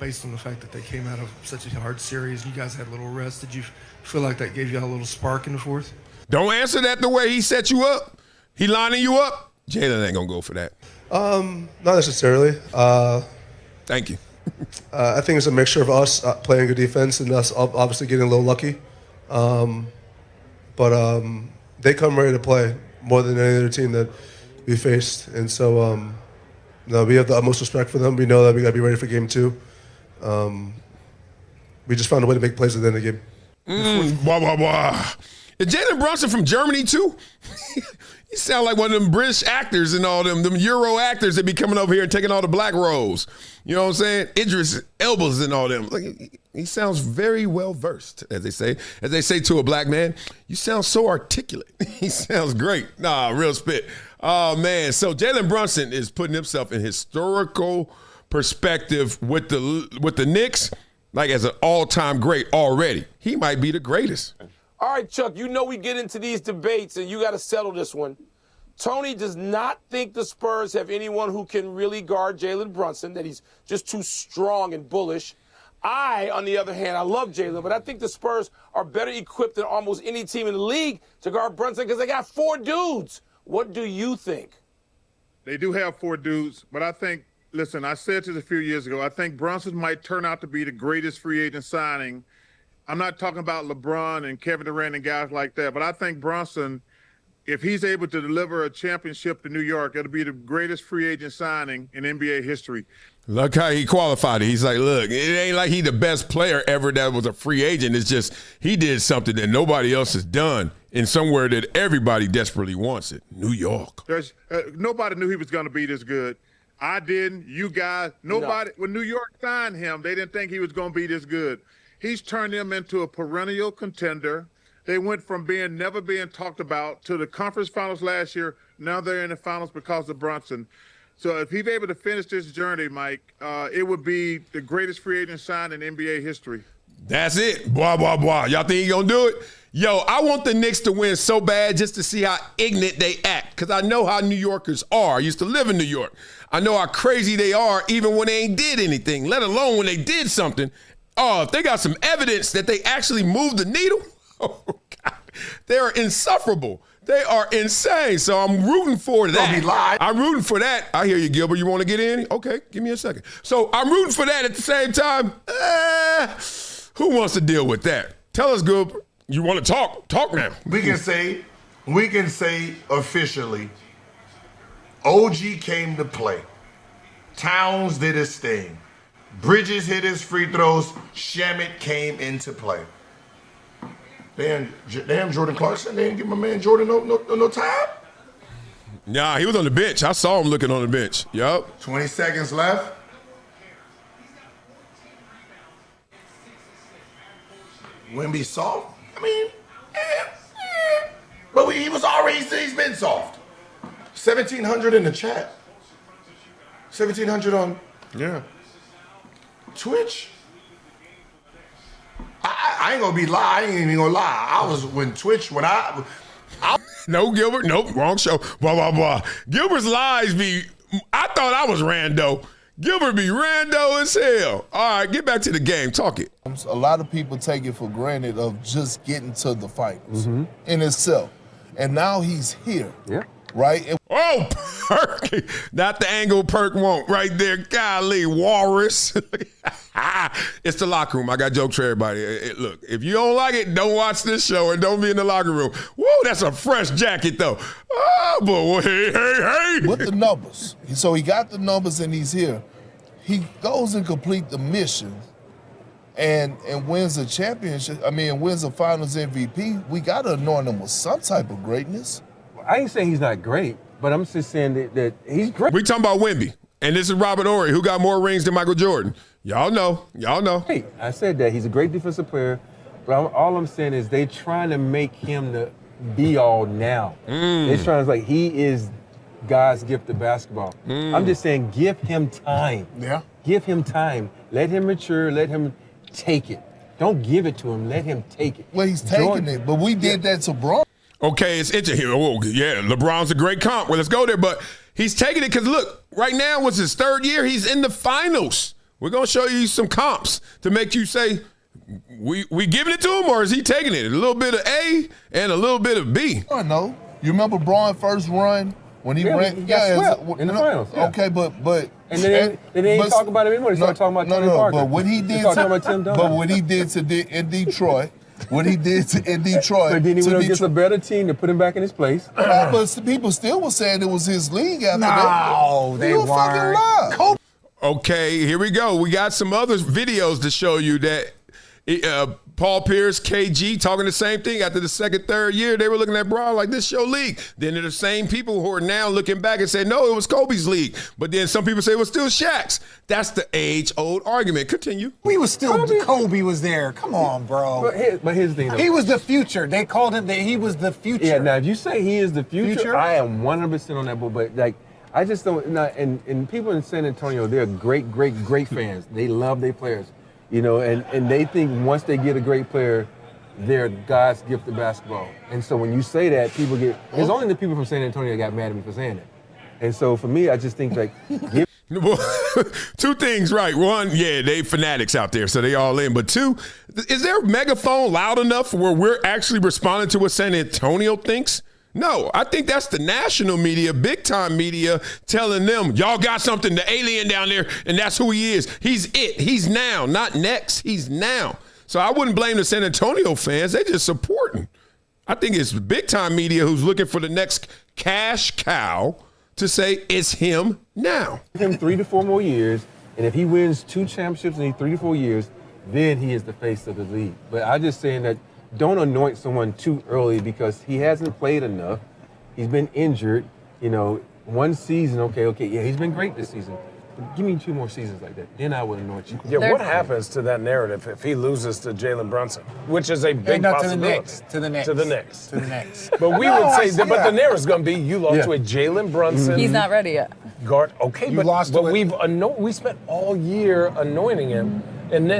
based on the fact that they came out of such a hard series? You guys had a little rest. Did you feel like that gave you a little spark in the fourth? Don't answer that the way he set you up. He lining you up. Jalen ain't going to go for that. Not necessarily. Thank you. I think it's a mixture of us playing good defense and us obviously getting a little lucky. But they come ready to play more than any other team that we faced. And so we have the utmost respect for them. We know that we got to be ready for game 2. We just found a way to make plays at the end of the game. Blah, blah, blah. Is Jalen Brunson from Germany too? You sound like one of them British actors and all them Euro actors that be coming over here and taking all the black roles. You know what I'm saying? Idris Elba's and all them. Like, he sounds very well versed, as they say. As they say to a black man, you sound so articulate. He sounds great. Nah, real spit. Oh, man. So Jalen Brunson is putting himself in historical perspective with the Knicks, like as an all-time great already. He might be the greatest. All right, Chuck, you know we get into these debates, and you got to settle this one. Tony does not think the Spurs have anyone who can really guard Jalen Brunson, that he's just too strong and bullish. I, on the other hand, I love Jalen, but I think the Spurs are better equipped than almost any team in the league to guard Brunson because they got 4 dudes. What do you think? They do have 4 dudes, but I think, listen, I said this a few years ago, I think Brunson might turn out to be the greatest free agent signing. I'm not talking about LeBron and Kevin Durant and guys like that, but I think Brunson, if he's able to deliver a championship to New York, it'll be the greatest free agent signing in NBA history. Look how he qualified it. He's like, look, it ain't like he the best player ever that was a free agent. It's just he did something that nobody else has done in somewhere that everybody desperately wants it, New York. Nobody knew he was going to be this good. I didn't. You guys. Nobody. No. When New York signed him, they didn't think he was going to be this good. He's turned them into a perennial contender. They went from never being talked about to the conference finals last year. Now they're in the finals because of Brunson. So if he's able to finish this journey, Mike, it would be the greatest free agent sign in NBA history. That's it. Blah, blah, blah. Y'all think he gonna do it? Yo, I want the Knicks to win so bad just to see how ignorant they act, because I know how New Yorkers are. I used to live in New York. I know how crazy they are even when they ain't did anything, let alone when they did something. Oh, if they got some evidence that they actually moved the needle, oh, God, they are insufferable. They are insane. So I'm rooting for that. I'm rooting for that. I hear you, Gilbert. You want to get in? Okay, give me a second. So I'm rooting for that at the same time. Who wants to deal with that? Tell us, Gilbert. You want to talk? Talk now. We can say officially, OG came to play. Towns did his thing. Bridges hit his free throws. Shamet came into play. Damn Jordan Clarkson, they didn't give my man Jordan no time? Nah, he was on the bench. I saw him looking on the bench. Yup. 20 seconds left. Wemby soft? I mean, but he was already, he's been soft. 1,700 in the chat. 1,700 on, Twitch. I ain't gonna be lie. I ain't even gonna lie. I was No, Gilbert. Nope. Wrong show. Blah, blah, blah. Gilbert's lies I thought I was rando. Gilbert be rando as hell. All right, get back to the game. Talk it. A lot of people take it for granted of just getting to the finals in itself. And now he's here. Yeah. Right? Oh, Perk. Not the angle Perk won't right there. Golly, walrus. It's the locker room. I got jokes for everybody. Look, if you don't like it, don't watch this show and don't be in the locker room. Whoa, that's a fresh jacket, though. Oh, boy. Hey. With the numbers. So he got the numbers and he's here. He goes and complete the mission and wins a championship. Wins a finals MVP. We got to anoint him with some type of greatness. I ain't saying he's not great, but I'm just saying that he's great. We talking about Wemby, and this is Robert Horry, who got more rings than Michael Jordan. Y'all know. Hey, I said that. He's a great defensive player, but all I'm saying is they trying to make him the be-all now. They're trying to he is God's gift to basketball. I'm just saying give him time. Yeah. Give him time. Let him mature. Let him take it. Don't give it to him. Let him take it. Well, he's taking it, but we did that to Bron. Okay, it's interesting. Oh, yeah, LeBron's a great comp. Well, let's go there. But he's taking it because, look, right now was his 3rd year. He's in the finals. We're going to show you some comps to make you say, we giving it to him, or is he taking it? A little bit of A and a little bit of B. I know. You remember Bron's first run when he ran? He got swept in the finals. Yeah. Okay, but and then they ain't talk about him anymore. They start talking about Tony Parker. But what he did in Detroit. What he did in Detroit. But then he went against a better team to put him back in his place. But people still were saying it was his league after that. No, they weren't. Okay, here we go. We got some other videos to show you that Paul Pierce, KG, talking the same thing. After the 2nd, 3rd year, they were looking at Bron like this your league. Then they're the same people who are now looking back and say, no, it was Kobe's league. But then some people say it was still Shaq's. That's the age-old argument. Continue. We was still, Kobe was there. Come on, bro. But here's the thing, though. He was the future. They called him that he was the future. Yeah, now if you say he is the future? I am 100% on that, but I just don't. And people in San Antonio, they're great fans. They love their players, and they think once they get a great player, they're God's gift of basketball. And so when you say that, people get. There's only the people from San Antonio that got mad at me for saying that. And so for me, I just think Well, two things, right? One, yeah, they fanatics out there, so they all in. But two, is their megaphone loud enough where we're actually responding to what San Antonio thinks? No, I think that's the national media, big-time media, telling them, y'all got something, the alien down there, and that's who he is. He's it. He's now, not next. He's now. So I wouldn't blame the San Antonio fans. They just supporting. I think it's big-time media who's looking for the next cash cow to say it's him now. Give him 3 to 4 more years, and if he wins 2 championships in 3 to 4 years, then he is the face of the league. But I'm just saying that don't anoint someone too early because he hasn't played enough. He's been injured. 1 season, okay, yeah, he's been great this season. But give me 2 more seasons like that. Then I would anoint you. Yeah, what happens to that narrative if he loses to Jalen Brunson, which is a big possibility? To the Knicks. But we would say, but the narrative's going to be you lost to a Jalen Brunson. He's not ready yet. Guard, okay, but we spent all year anointing him, and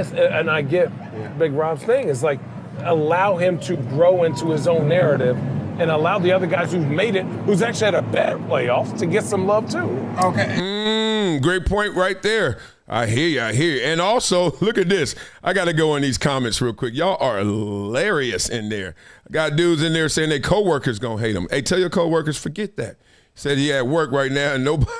I get Big Rob's thing is like allow him to grow into his own narrative. And allow the other guys who've made it, who's actually had a bad playoff, to get some love too. Okay. Great point right there. I hear you. And also, look at this. I got to go in these comments real quick. Y'all are hilarious in there. I got dudes in there saying their coworkers going to hate them. Hey, tell your coworkers, forget that. Said he at work right now and nobody.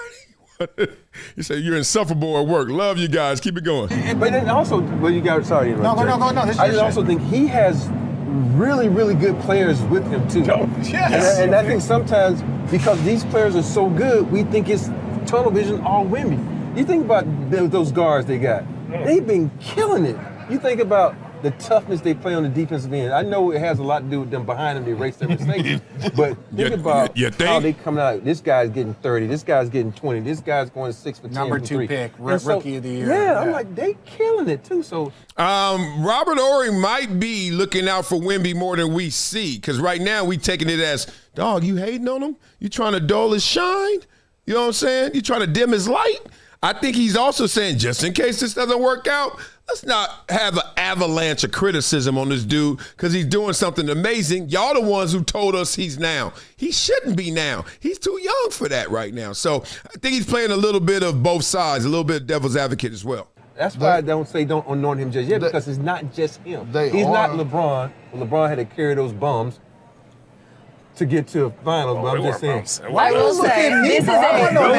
He said, you're insufferable at work. Love you guys. Keep it going. But then also, you got, sorry. No. I also think he has really, really good players with him too. Oh, yes. And I think sometimes because these players are so good, we think it's tunnel vision all women. You think about those guards they got. They've been killing it. You think about the toughness they play on the defensive end. I know it has a lot to do with them behind them. They erase their mistakes. But think about how they come out. This guy's getting 30. This guy's getting 20. This guy's going 6 for 10. Number 2 pick, rookie of the year. Yeah, I'm like, they killing it too. So Robert Horry might be looking out for Wemby more than we see, because right now we taking it as, dog, you hating on him? You trying to dull his shine? You know what I'm saying? You trying to dim his light? I think he's also saying, just in case this doesn't work out, let's not have an avalanche of criticism on this dude because he's doing something amazing. Y'all the ones who told us he's now. He shouldn't be now. He's too young for that right now. So I think he's playing a little bit of both sides, a little bit of devil's advocate as well. That's why I don't anoint him just yet, because it's not just him. He's not LeBron. LeBron had to carry those bums to get to a finals, but I'm just saying. I will say, this is I'm on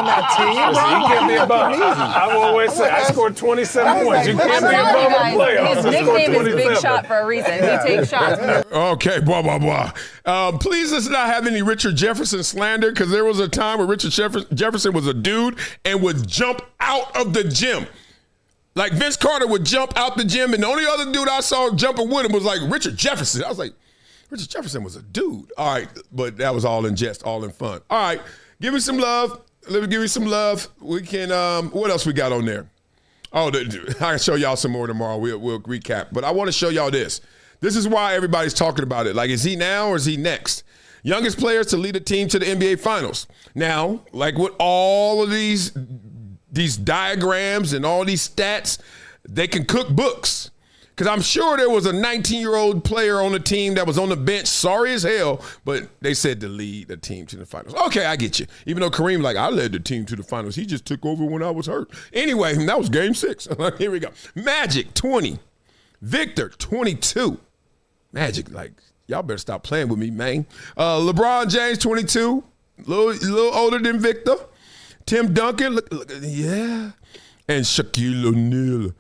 that team. You can't be a bum. I will always say, I scored 27 points. You can't be a bum in playoffs. His nickname is Big Shot for a reason. He takes shots. Okay, blah, blah, blah. Please let's not have any Richard Jefferson slander, because there was a time where Richard Jefferson was a dude and would jump out of the gym. Like Vince Carter would jump out the gym, and the only other dude I saw jumping with him was like Richard Jefferson. I was like, Richard Jefferson was a dude. All right, but that was all in jest, all in fun. All right, give me some love. Let me give you some love. We can, what else we got on there? Oh, I can show y'all some more tomorrow. We'll recap. But I want to show y'all this. This is why everybody's talking about it. Like, is he now or is he next? Youngest players to lead a team to the NBA Finals. Now, like with all of these diagrams and all these stats, they can cook books. Because I'm sure there was a 19-year-old player on the team that was on the bench, sorry as hell, but they said to lead the team to the finals. Okay, I get you. Even though Kareem, I led the team to the finals. He just took over when I was hurt. Anyway, that was game 6. Here we go. Magic, 20. Victor, 22. Magic, y'all better stop playing with me, man. LeBron James, 22. Little older than Victor. Tim Duncan, yeah. And Shaquille O'Neal.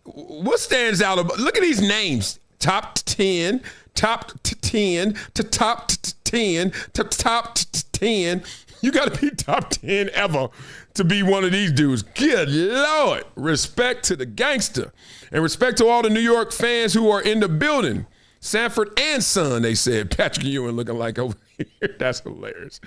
What stands out about, look at these names. Top 10, top 10, to top 10, to top 10. You got to be top 10 ever to be one of these dudes. Good Lord. Respect to the gangster. And respect to all the New York fans who are in the building. Sanford and Son, they said. Patrick Ewing looking like over here. That's hilarious.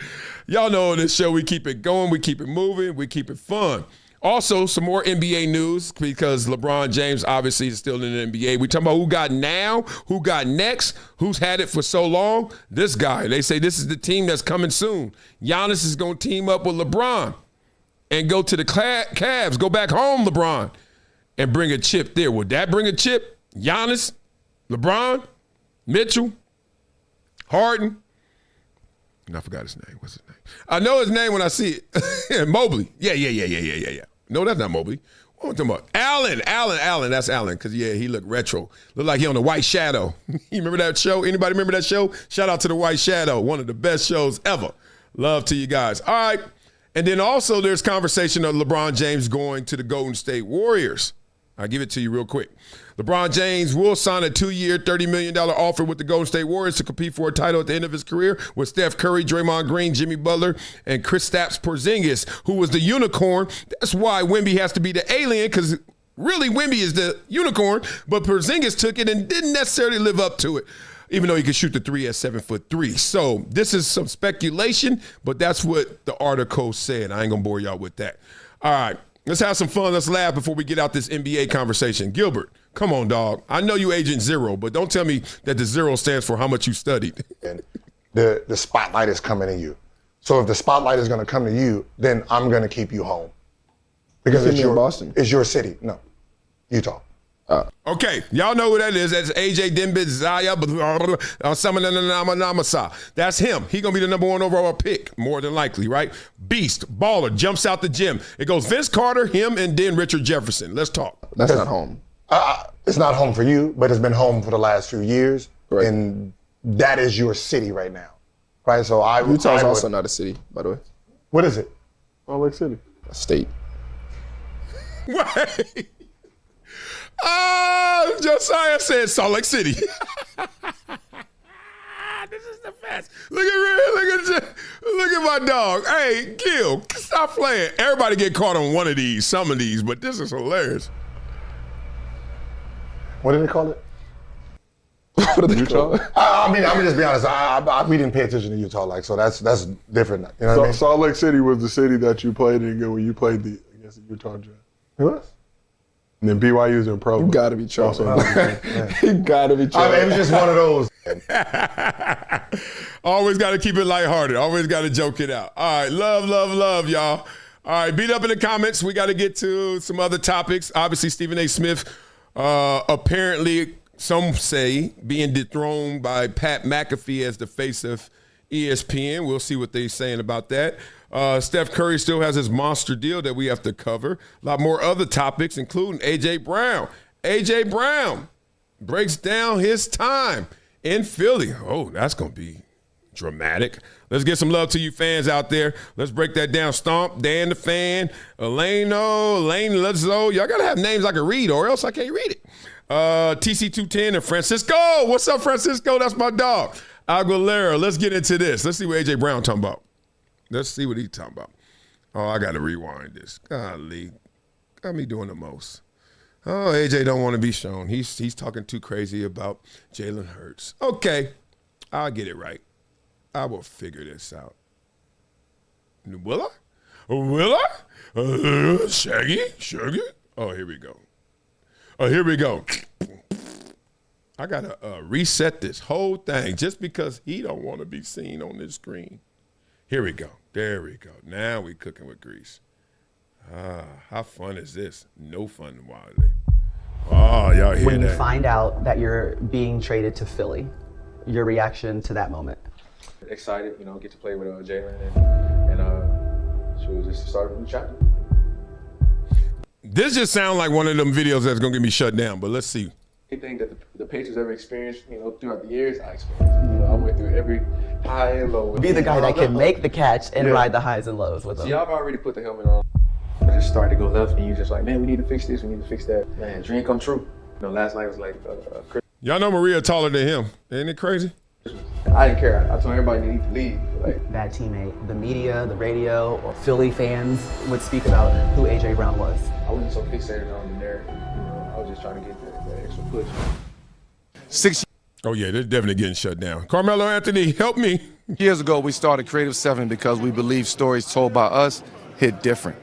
Y'all know on this show we keep it going, we keep it moving, we keep it fun. Also, some more NBA news because LeBron James obviously is still in the NBA. We talking about who got now, who got next, who's had it for so long. This guy, they say this is the team that's coming soon. Giannis is going to team up with LeBron and go to the Cavs, go back home, LeBron, and bring a chip there. Would that bring a chip? Giannis, LeBron, Mitchell, Harden. And I forgot his name. What's his name? I know his name when I see it. Mobley. Yeah. No, that's not Mobley. What am I talking about? Allen. That's Allen. Because, yeah, he looked retro. Looked like he on The White Shadow. You remember that show? Anybody remember that show? Shout out to The White Shadow. One of the best shows ever. Love to you guys. All right. And then also there's conversation of LeBron James going to the Golden State Warriors. I'll give it to you real quick. LeBron James will sign a 2-year, $30 million offer with the Golden State Warriors to compete for a title at the end of his career with Steph Curry, Draymond Green, Jimmy Butler, and Kristaps Porzingis, who was the unicorn. That's why Wemby has to be the alien, because really Wemby is the unicorn, but Porzingis took it and didn't necessarily live up to it, even though he could shoot the three at 7'3". So this is some speculation, but that's what the article said. I ain't going to bore y'all with that. All right. Let's have some fun. Let's laugh before we get out this NBA conversation. Gilbert, come on, dog. I know you Agent Zero, but don't tell me that the zero stands for how much you studied. And the spotlight is coming to you. So if the spotlight is going to come to you, then I'm going to keep you home. Because it's your city. No, Utah. Okay, y'all know who that is. That's AJ Dembélé. That's him. He gonna be the number 1 overall pick, more than likely, right? Beast, baller, jumps out the gym. It goes Vince Carter, him, and then Richard Jefferson. Let's talk. That's not home. It's not home for you, but it's been home for the last few years, right. And that is your city right now, right? So Utah's also not a city, by the way. What is it? Salt Lake City. A state. Wait. Josiah said Salt Lake City. This is the best. Look at my dog. Hey, Gil, stop playing. Everybody get caught on one of these, some of these, but this is hilarious. What did they call it? What did they call it? I mean, I'm gonna just be honest. We didn't pay attention to Utah, so that's different. You know what I mean? Salt Lake City was the city that you played in when you played against the Utah Jazz. It was. And then BYU's in pro. You gotta be trolling. You gotta be trolling. It was just one of those. Always got to keep it lighthearted. Always got to joke it out. All right, love, y'all. All right, beat up in the comments. We got to get to some other topics. Obviously, Stephen A. Smith, apparently, some say, being dethroned by Pat McAfee as the face of ESPN. We'll see what they're saying about that. Steph Curry still has his monster deal that we have to cover. A lot more other topics, including A.J. Brown. A.J. Brown breaks down his time in Philly. Oh, that's going to be dramatic. Let's get some love to you fans out there. Let's break that down. Stomp, Dan the Fan, Lane Luzzo. Y'all got to have names I can read or else I can't read it. TC210 and Francisco. What's up, Francisco? That's my dog. Aguilera. Let's get into this. Let's see what A.J. Brown talking about. Let's see what he's talking about. Oh, I got to rewind this. Golly. Got me doing the most. Oh, AJ don't want to be shown. He's talking too crazy about Jalen Hurts. Okay. I'll get it right. I will figure this out. Will I? Shaggy? Oh, here we go. I got to reset this whole thing just because he don't want to be seen on this screen. Here we go. There we go. Now we cooking with grease. How fun is this? No fun, Wiley. Oh, y'all hear when that? You find out that you're being traded to Philly, your reaction to that moment? Excited, get to play with Jalen and should we just start a new chapter? This just sounds like one of them videos that's gonna get me shut down, but let's see. Anything that the Patriots ever experienced, throughout the years, I experienced. I went through every high and low. Be the guy that can make the catch and ride the highs and lows with them. See, I've already put the helmet on. I just started to go left, and you just like, man, we need to fix this, we need to fix that. Man, dream come true. Last night was like y'all know Maria taller than him. Ain't it crazy? I didn't care. I told everybody they need to leave. Bad teammate. The media, the radio, or Philly fans would speak about who A.J. Brown was. I wasn't so fixated on the narrative. I was just trying to get that extra push. 6 Oh, yeah, they're definitely getting shut down. Carmelo Anthony, help me. Years ago, we started Creative 7 because we believe stories told by us hit different.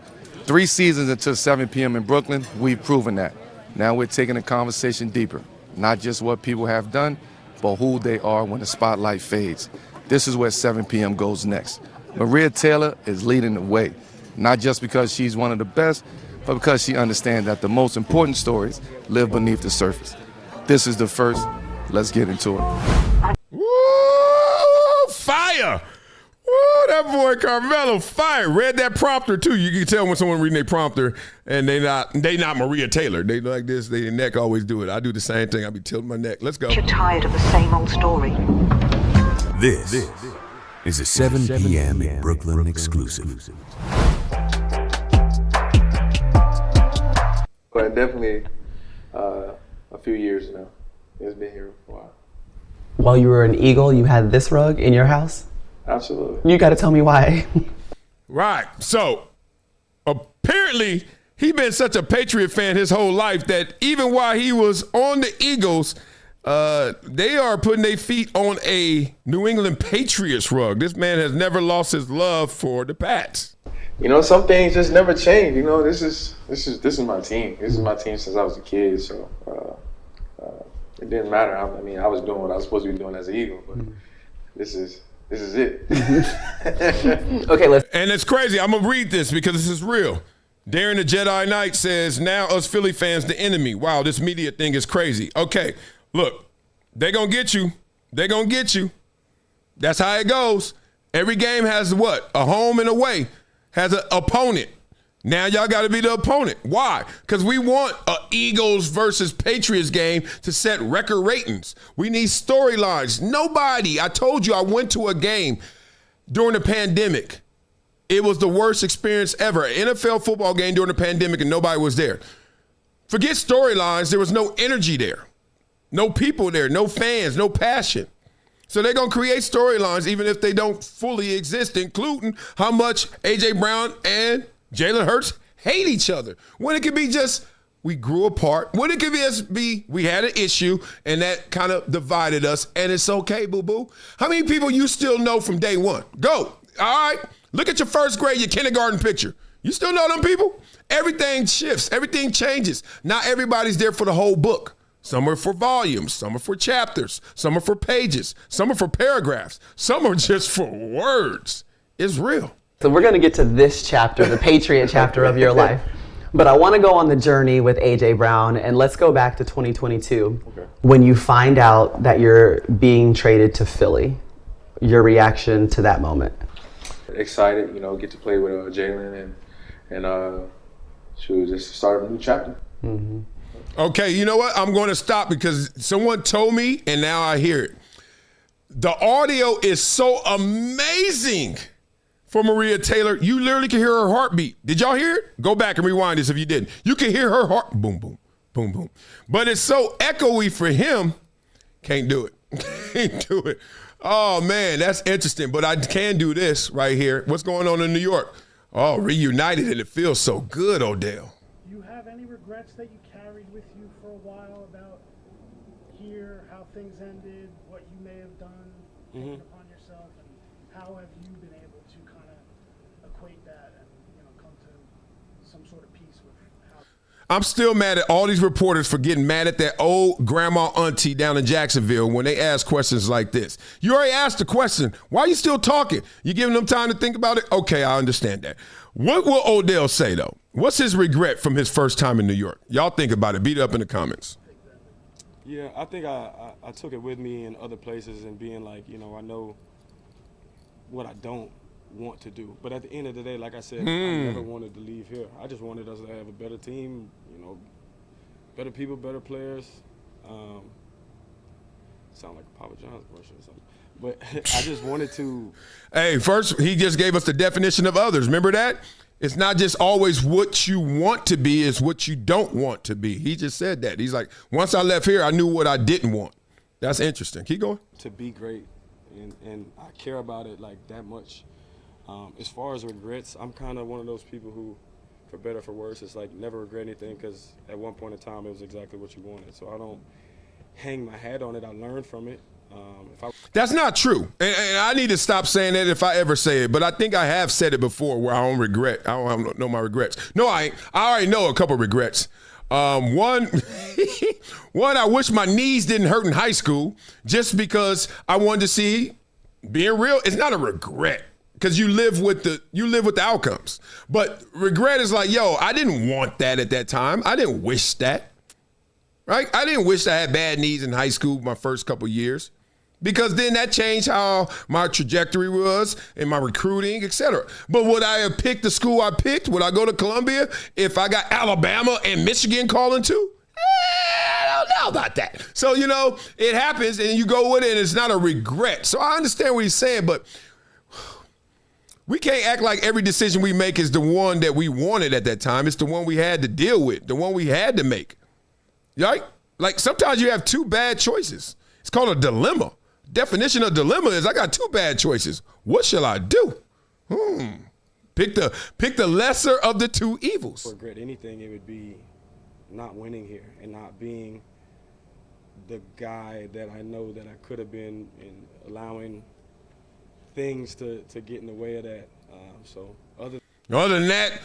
3 seasons into 7 p.m. in Brooklyn, we've proven that. Now we're taking the conversation deeper. Not just what people have done, but who they are when the spotlight fades. This is where 7 p.m. goes next. Maria Taylor is leading the way, not just because she's one of the best, but because she understands that the most important stories live beneath the surface. This is the first. Let's get into it. Woo! Fire! Woo, that boy Carmelo fire. Read that prompter too. You can tell when someone reading their prompter and they not Maria Taylor. They like this, their neck always do it. I do the same thing. I be tilting my neck. Let's go. You're tired of the same old story. This is a 7 p.m. in Brooklyn exclusive. But definitely a few years now. It's been here for a while. While you were an Eagle, you had this rug in your house? Absolutely. You got to tell me why. Right. So apparently he been such a Patriot fan his whole life that even while he was on the Eagles, they are putting their feet on a New England Patriots rug. This man has never lost his love for the Pats. You know, some things just never change. You know, this is my team. This is my team since I was a kid. So it didn't matter. I mean, I was doing what I was supposed to be doing as an Eagle, but this is it. Okay, let's. And it's crazy. I'm gonna read this because this is real. Darren the Jedi Knight says, "Now us Philly fans the enemy." Wow, this media thing is crazy. Okay, look, they gonna get you. They gonna get you. That's how it goes. Every game has what? A home and away. Has an opponent. Now y'all got to be the opponent. Why? Because we want a Eagles versus Patriots game to set record ratings. We need storylines. Nobody. I told you I went to a game during the pandemic. It was the worst experience ever. An NFL football game during the pandemic and nobody was there. Forget storylines. There was no energy there. No people there. No fans. No passion. So they're going to create storylines even if they don't fully exist, including how much A.J. Brown and Jalen Hurts hate each other. When it could be just we grew apart. When it could just be we had an issue and that kind of divided us and it's okay, boo-boo. How many people you still know from day one? Go. All right. Look at your first grade, your kindergarten picture. You still know them people? Everything shifts. Everything changes. Not everybody's there for the whole book. Some are for volumes. Some are for chapters. Some are for pages. Some are for paragraphs. Some are just for words. It's real. So we're going to get to this chapter, the Patriot chapter of your life. But I want to go on the journey with A.J. Brown, and let's go back to 2022. Okay. When you find out that you're being traded to Philly, your reaction to that moment? Excited, you know, get to play with Jalen and just start a new chapter. Mm-hmm. Okay, you know what? I'm going to stop because someone told me, and now I hear it. The audio is so amazing for Maria Taylor. You literally can hear her heartbeat. Did y'all hear it? Go back and rewind this if you didn't. You can hear her heart, boom, boom, boom, boom. But it's so echoey for him, can't do it. Can't do it. Oh, man, that's interesting. But I can do this right here. What's going on in New York? Oh, reunited, and it feels so good, Odell. You have any regrets that you carried with you for a while about here, how things ended, what you may have done, taken upon yourself, and how have you been able to kind of equate that and, you know, come to some sort of peace with how? I'm still mad at all these reporters for getting mad at that old grandma auntie down in Jacksonville when they ask questions like this. You already asked the question. Why are you still talking? You giving them time to think about it? Okay, I understand that. What will Odell say, though? What's his regret from his first time in New York? Y'all think about it. Beat it up in the comments. Yeah, I think I took it with me in other places and being like, you know, I know what I don't want to do. But at the end of the day, like I said, I never wanted to leave here. I just wanted us to have a better team, you know, better people, better players. Sound like a Papa John's commercial or something. But I just wanted to. Hey, first, he just gave us the definition of others. Remember that? It's not just always what you want to be, it's what you don't want to be. He just said that. He's like, once I left here, I knew what I didn't want. That's interesting. Keep going. To be great, and I care about it like that much. As far as regrets, I'm kind of one of those people who, for better or for worse, it's like never regret anything because at one point in time it was exactly what you wanted. So I don't hang my hat on it. I learned from it. That's not true. And I need to stop saying that if I ever say it, but I think I have said it before where I don't regret. I don't know my regrets. No, I ain't. I already know a couple regrets. One, I wish my knees didn't hurt in high school just because I wanted to see, being real, it's not a regret because you live with the outcomes. But regret is like, yo, I didn't want that at that time. I didn't wish that, right? I didn't wish I had bad knees in high school my first couple years. Because then that changed how my trajectory was and my recruiting, etc. But would I have picked the school I picked? Would I go to Columbia if I got Alabama and Michigan calling too? I don't know about that. So, it happens and you go with it and it's not a regret. So I understand what he's saying, but we can't act like every decision we make is the one that we wanted at that time. It's the one we had to deal with, the one we had to make. Right? Like sometimes you have two bad choices. It's called a dilemma. Definition of dilemma is I got two bad choices. What shall I do? Pick the lesser of the two evils. Regret anything, it would be not winning here and not being the guy that I know that I could have been and allowing things to get in the way of that. Other than that,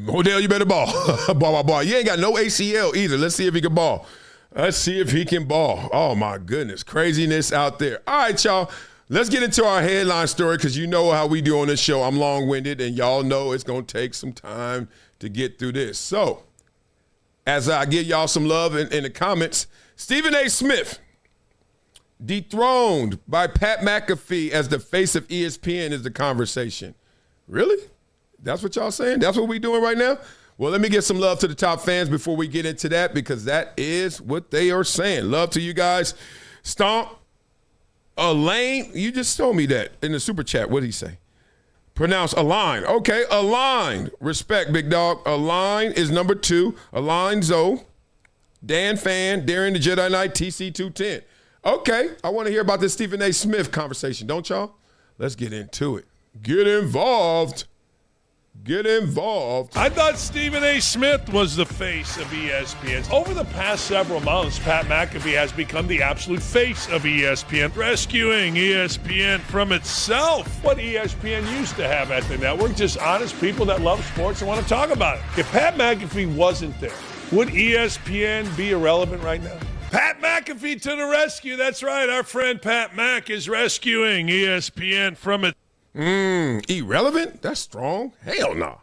Odell, you better ball. ball. You ain't got no ACL either. Let's see if he can ball. Let's see if he can ball. Oh, my goodness. Craziness out there. All right, y'all. Let's get into our headline story because you know how we do on this show. I'm long-winded, and y'all know it's going to take some time to get through this. So, as I give y'all some love in the comments, Stephen A. Smith, dethroned by Pat McAfee as the face of ESPN is the conversation. Really? That's what y'all saying? That's what we doing right now? Well, let me get some love to the top fans before we get into that because that is what they are saying. Love to you guys. Stomp. Elaine, you just told me that in the super chat. What did he say? Pronounce Align. Okay, Align. Respect, big dog. Align is number 2. Align Zoe. Dan Fan, Darren the Jedi Knight, TC210. Okay, I want to hear about this Stephen A. Smith conversation, don't y'all? Let's get into it. Get involved. Get involved. I thought Stephen A. Smith was the face of ESPN. Over the past several months, Pat McAfee has become the absolute face of ESPN, rescuing ESPN from itself. What ESPN used to have at the network, just honest people that love sports and want to talk about it. If Pat McAfee wasn't there, would ESPN be irrelevant right now? Pat McAfee to the rescue. That's right. Our friend Pat Mac is rescuing ESPN from it. Irrelevant? That's strong. Hell no.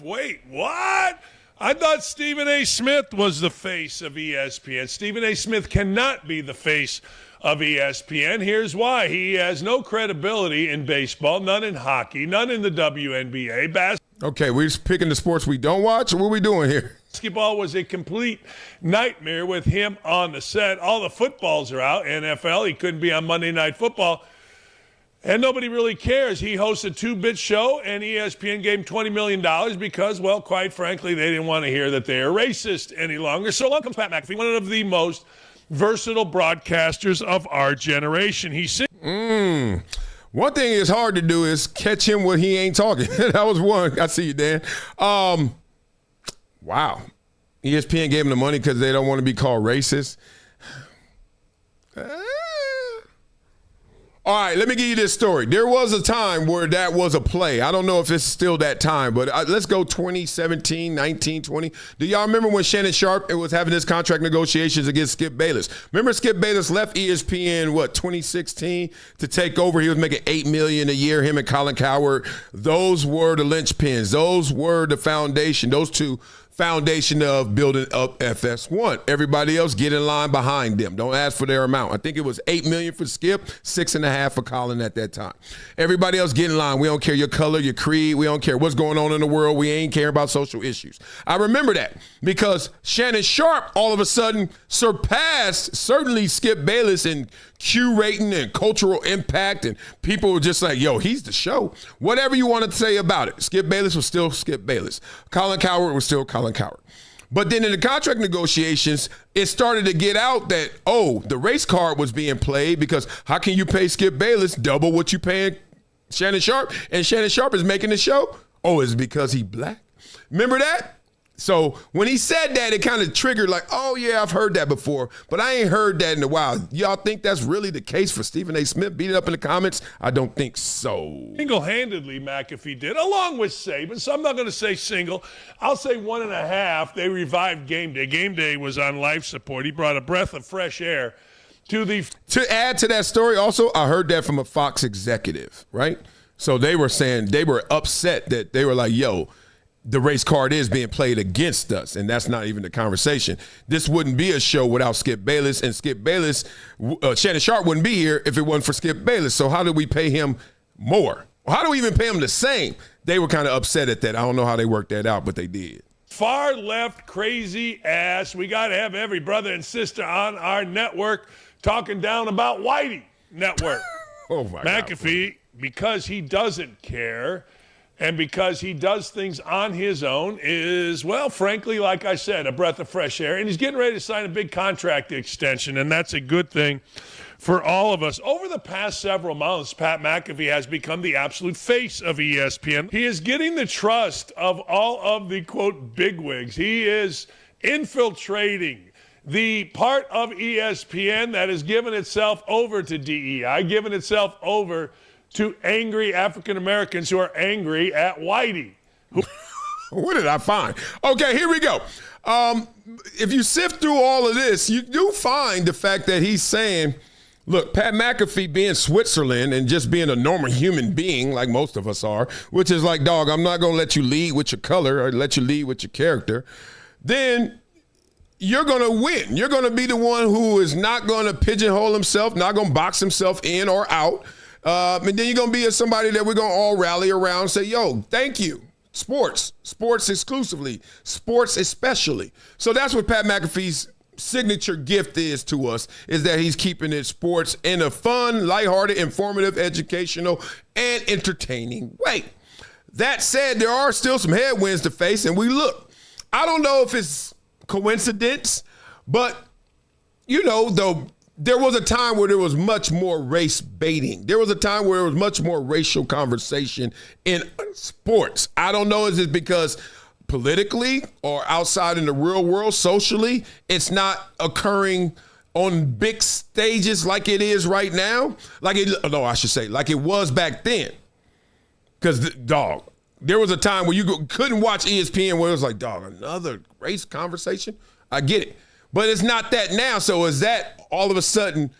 Wait, what? I thought Stephen A. Smith was the face of ESPN. Stephen A. Smith cannot be the face of ESPN. Here's why. He has no credibility in baseball, none in hockey, none in the WNBA. Okay, we're just picking the sports we don't watch? What are we doing here? Basketball was a complete nightmare with him on the set. All the footballs are out. NFL, he couldn't be on Monday Night Football. And nobody really cares. He hosts a 2-bit show, and ESPN gave him $20 million because, well, quite frankly, they didn't want to hear that they are racist any longer. So along comes Pat McAfee, one of the most versatile broadcasters of our generation. One thing is hard to do is catch him when he ain't talking. That was one. I see you, Dan. Wow. ESPN gave him the money because they don't want to be called racist. All right, let me give you this story. There was a time where that was a play. I don't know if it's still that time, but let's go 2017, 19, 20. Do y'all remember when Shannon Sharpe was having his contract negotiations against Skip Bayless? Remember Skip Bayless left ESPN, 2016 to take over? He was making $8 million a year, him and Colin Cowherd. Those were the linchpins. Those were the foundation, those two foundation of building up FS1. Everybody else get in line behind them. Don't ask for their amount. I think it was $8 million for Skip, $6.5 million for Colin at that time. Everybody else get in line. We don't care your color, your creed. We don't care what's going on in the world. We ain't care about social issues. I remember that because Shannon Sharpe all of a sudden surpassed certainly Skip Bayless in Q rating and cultural impact, and people were just like, yo, he's the show. Whatever you want to say about it. Skip Bayless was still Skip Bayless. Colin Cowherd was still Colin Cowherd. But then in the contract negotiations, it started to get out that, the race card was being played because how can you pay Skip Bayless double what you paying Shannon Sharpe? And Shannon Sharpe is making the show? It's because he black. Remember that? So when he said that, it kind of triggered like, oh, yeah, I've heard that before, but I ain't heard that in a while. Y'all think that's really the case for Stephen A. Smith? Beat it up in the comments. I don't think so. Single-handedly, McAfee did, along with Saban. So I'm not going to say single. I'll say 1.5. They revived Game Day. Game Day was on life support. He brought a breath of fresh air to add to that story also, I heard that from a Fox executive, right? So they were saying they were upset that they were like, yo, the race card is being played against us, and that's not even the conversation. This wouldn't be a show without Skip Bayless, and Skip Bayless, Shannon Sharp wouldn't be here if it wasn't for Skip Bayless. So how do we pay him more? How do we even pay him the same? They were kind of upset at that. I don't know how they worked that out, but they did. Far left crazy ass. We got to have every brother and sister on our network talking down about Whitey Network. Oh, my McAfee, God. Because he doesn't care and because he does things on his own is, well, frankly, like I said, a breath of fresh air. And he's getting ready to sign a big contract extension, and that's a good thing for all of us. Over the past several months, Pat McAfee has become the absolute face of ESPN. He is getting the trust of all of the, quote, bigwigs. He is infiltrating the part of ESPN that has given itself over to DEI, given itself over to angry African Americans who are angry at Whitey. What did I find? Okay, here we go. If you sift through all of this, you do find the fact that he's saying, look, Pat McAfee being Switzerland and just being a normal human being like most of us are, which is like, dog, I'm not going to let you lead with your color or let you lead with your character, then you're going to win. You're going to be the one who is not going to pigeonhole himself, not going to box himself in or out. And then you're going to be somebody that we're going to all rally around and say, yo, thank you. Sports exclusively, sports especially. So that's what Pat McAfee's signature gift is to us, is that he's keeping it sports in a fun, lighthearted, informative, educational, and entertaining way. That said, there are still some headwinds to face, and we look. I don't know if it's coincidence, but, you know, though, there was a time where there was much more race baiting. There was a time where there was much more racial conversation in sports. I don't know, is it because politically or outside in the real world, socially, it's not occurring on big stages like it is right now? Like it was back then. Because, dog, there was a time where you couldn't watch ESPN where it was like, dog, another race conversation? I get it. But it's not that now. So is that all of a sudden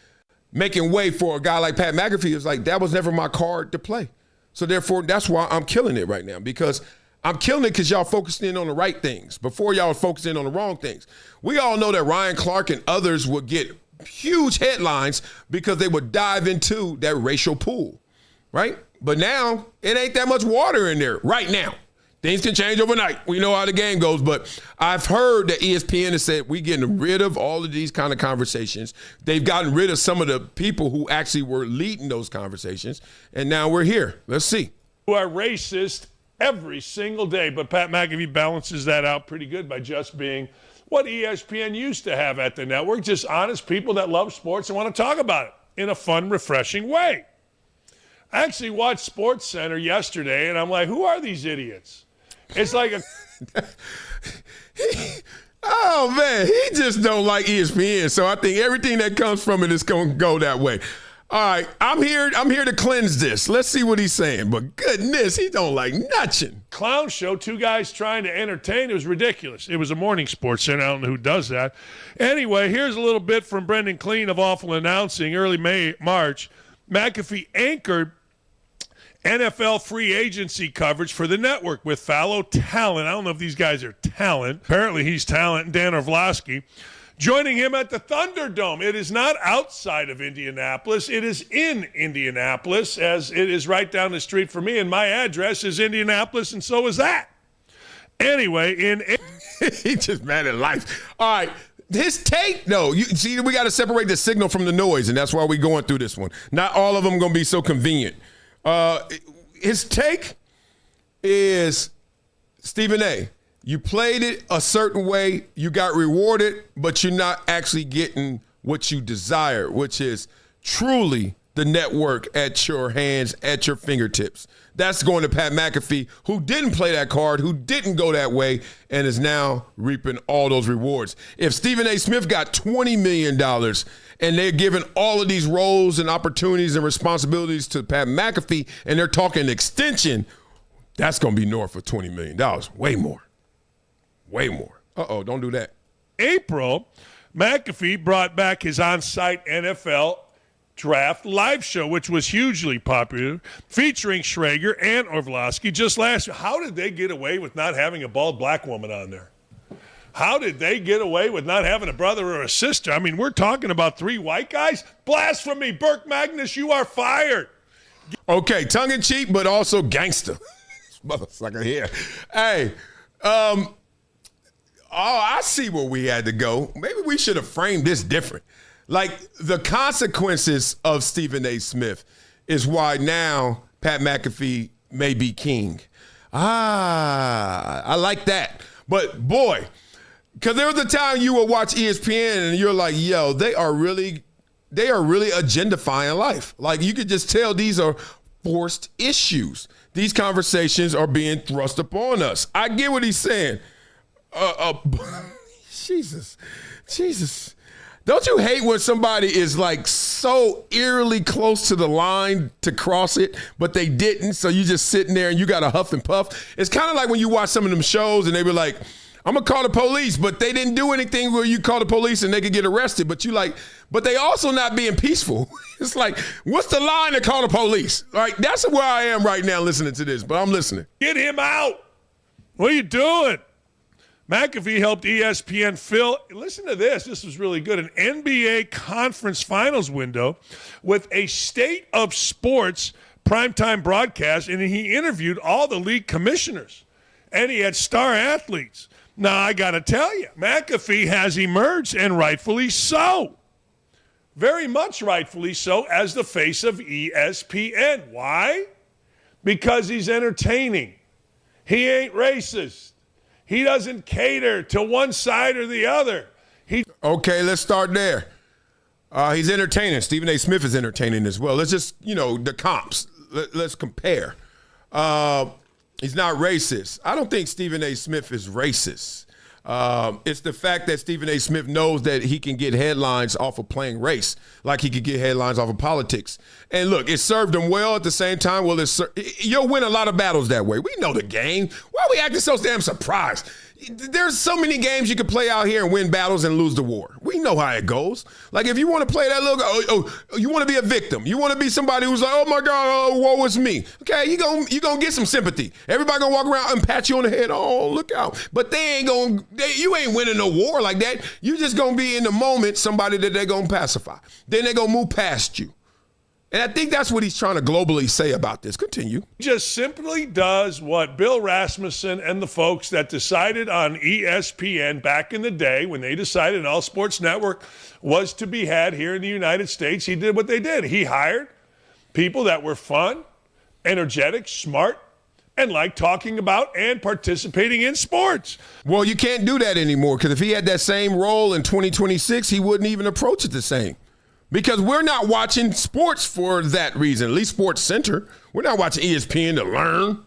making way for a guy like Pat McAfee? It's like, that was never my card to play. So therefore, that's why I'm killing it right now, because I'm killing it because y'all focused in on the right things before y'all focused in on the wrong things. We all know that Ryan Clark and others would get huge headlines because they would dive into that racial pool, right? But now it ain't that much water in there right now. Things can change overnight. We know how the game goes, but I've heard that ESPN has said we're getting rid of all of these kind of conversations. They've gotten rid of some of the people who actually were leading those conversations, and now we're here. Let's see. Who are racist every single day, but Pat McAfee balances that out pretty good by just being what ESPN used to have at the network, just honest people that love sports and want to talk about it in a fun, refreshing way. I actually watched SportsCenter yesterday, and I'm like, who are these idiots? It's like oh, man, he just don't like ESPN. So I think everything that comes from it is going to go that way. All right, I'm here to cleanse this. Let's see what he's saying. But goodness, he don't like nothing. Clown show, two guys trying to entertain. It was ridiculous. It was a morning sports center. I don't know who does that. Anyway, here's a little bit from Brendan Clean of Awful Announcing. Early March, McAfee anchored NFL free agency coverage for the network with fallow talent. I don't know if these guys are talent. Apparently he's talent. And Dan Orlovsky joining him at the Thunderdome. It is not outside of Indianapolis. It is in Indianapolis, as it is right down the street from me. And my address is Indianapolis, and so is that. Anyway, he's just mad at life. All right. His take, no, you see, we got to separate the signal from the noise, and that's why we're going through this one. Not all of them going to be so convenient. His take is, Stephen A., you played it a certain way, you got rewarded, but you're not actually getting what you desire, which is truly the network at your hands, at your fingertips. That's going to Pat McAfee, who didn't play that card, who didn't go that way, and is now reaping all those rewards. If Stephen A. Smith got $20 million and they're giving all of these roles and opportunities and responsibilities to Pat McAfee, and they're talking extension, that's going to be north of $20 million. Way more. Way more. Uh-oh, don't do that. April, McAfee brought back his on-site NFL Draft live show, which was hugely popular, featuring Schrager and Orlovsky just last year. How did they get away with not having a bald black woman on there? How did they get away with not having a brother or a sister? I mean, we're talking about 3 white guys? Blasphemy, Burke Magnus, you are fired. Okay, tongue-in-cheek, but also gangster. Motherfucker here. Hey, I see where we had to go. Maybe we should have framed this different. Like, the consequences of Stephen A. Smith is why now Pat McAfee may be king. I like that. But, boy, because there was a time you would watch ESPN and you're like, yo, they are really agendifying life. Like, you could just tell these are forced issues. These conversations are being thrust upon us. I get what he's saying. Jesus. Don't you hate when somebody is like so eerily close to the line to cross it, but they didn't, so you just sitting there and you got to huff and puff? It's kind of like when you watch some of them shows and they were like, I'm going to call the police, but they didn't do anything where you call the police and they could get arrested. But you like, but they also not being peaceful. It's like, what's the line to call the police? Like, that's where I am right now listening to this, but I'm listening. Get him out. What are you doing? McAfee helped ESPN fill, listen to this, this was really good, an NBA conference finals window with a state of sports primetime broadcast, and he interviewed all the league commissioners, and he had star athletes. Now, I got to tell you, McAfee has emerged, and rightfully so. Very much rightfully so, as the face of ESPN. Why? Because he's entertaining. He ain't racist. He doesn't cater to one side or the other. Okay, let's start there. He's entertaining. Stephen A. Smith is entertaining as well. Let's just, the comps. Let's compare. He's not racist. I don't think Stephen A. Smith is racist. It's the fact that Stephen A. Smith knows that he can get headlines off of playing race, like he could get headlines off of politics. And look, it served him well at the same time. Well, you'll win a lot of battles that way. We know the game. Why are we acting so damn surprised? There's so many games you can play out here and win battles and lose the war. We know how it goes. Like, if you want to play that little, you want to be a victim. You want to be somebody who's like, oh my God, woe is me. Okay, you gonna get some sympathy. Everybody gonna walk around and pat you on the head. Oh, look out. But you ain't winning no war like that. You just gonna be in the moment somebody that they're gonna pacify. Then they're gonna move past you. And I think that's what he's trying to globally say about this. Continue. He just simply does what Bill Rasmussen and the folks that decided on ESPN back in the day, when they decided an all-sports network was to be had here in the United States, he did what they did. He hired people that were fun, energetic, smart, and liked talking about and participating in sports. Well, you can't do that anymore, because if he had that same role in 2026, he wouldn't even approach it the same. Because we're not watching sports for that reason, at least Sports Center. We're not watching ESPN to learn.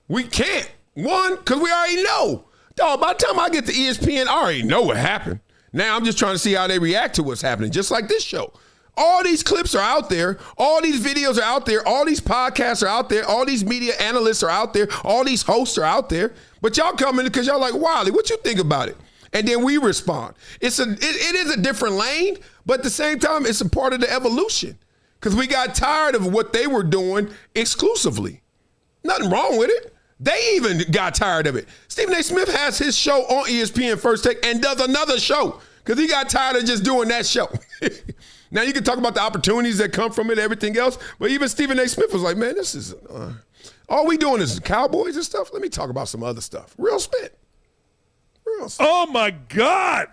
We can't. One, because we already know. Dog, by the time I get to ESPN, I already know what happened. Now I'm just trying to see how they react to what's happening, just like this show. All these clips are out there. All these videos are out there. All these podcasts are out there. All these media analysts are out there. All these hosts are out there. But y'all come in because y'all like, Wiley, what you think about it? And then we respond. It is a different lane, but at the same time, it's a part of the evolution. Because we got tired of what they were doing exclusively. Nothing wrong with it. They even got tired of it. Stephen A. Smith has his show on ESPN First Take and does another show because he got tired of just doing that show. Now, you can talk about the opportunities that come from it, everything else, but even Stephen A. Smith was like, man, this is, all we doing is Cowboys and stuff. Let me talk about some other stuff. Real spit. Oh, my God.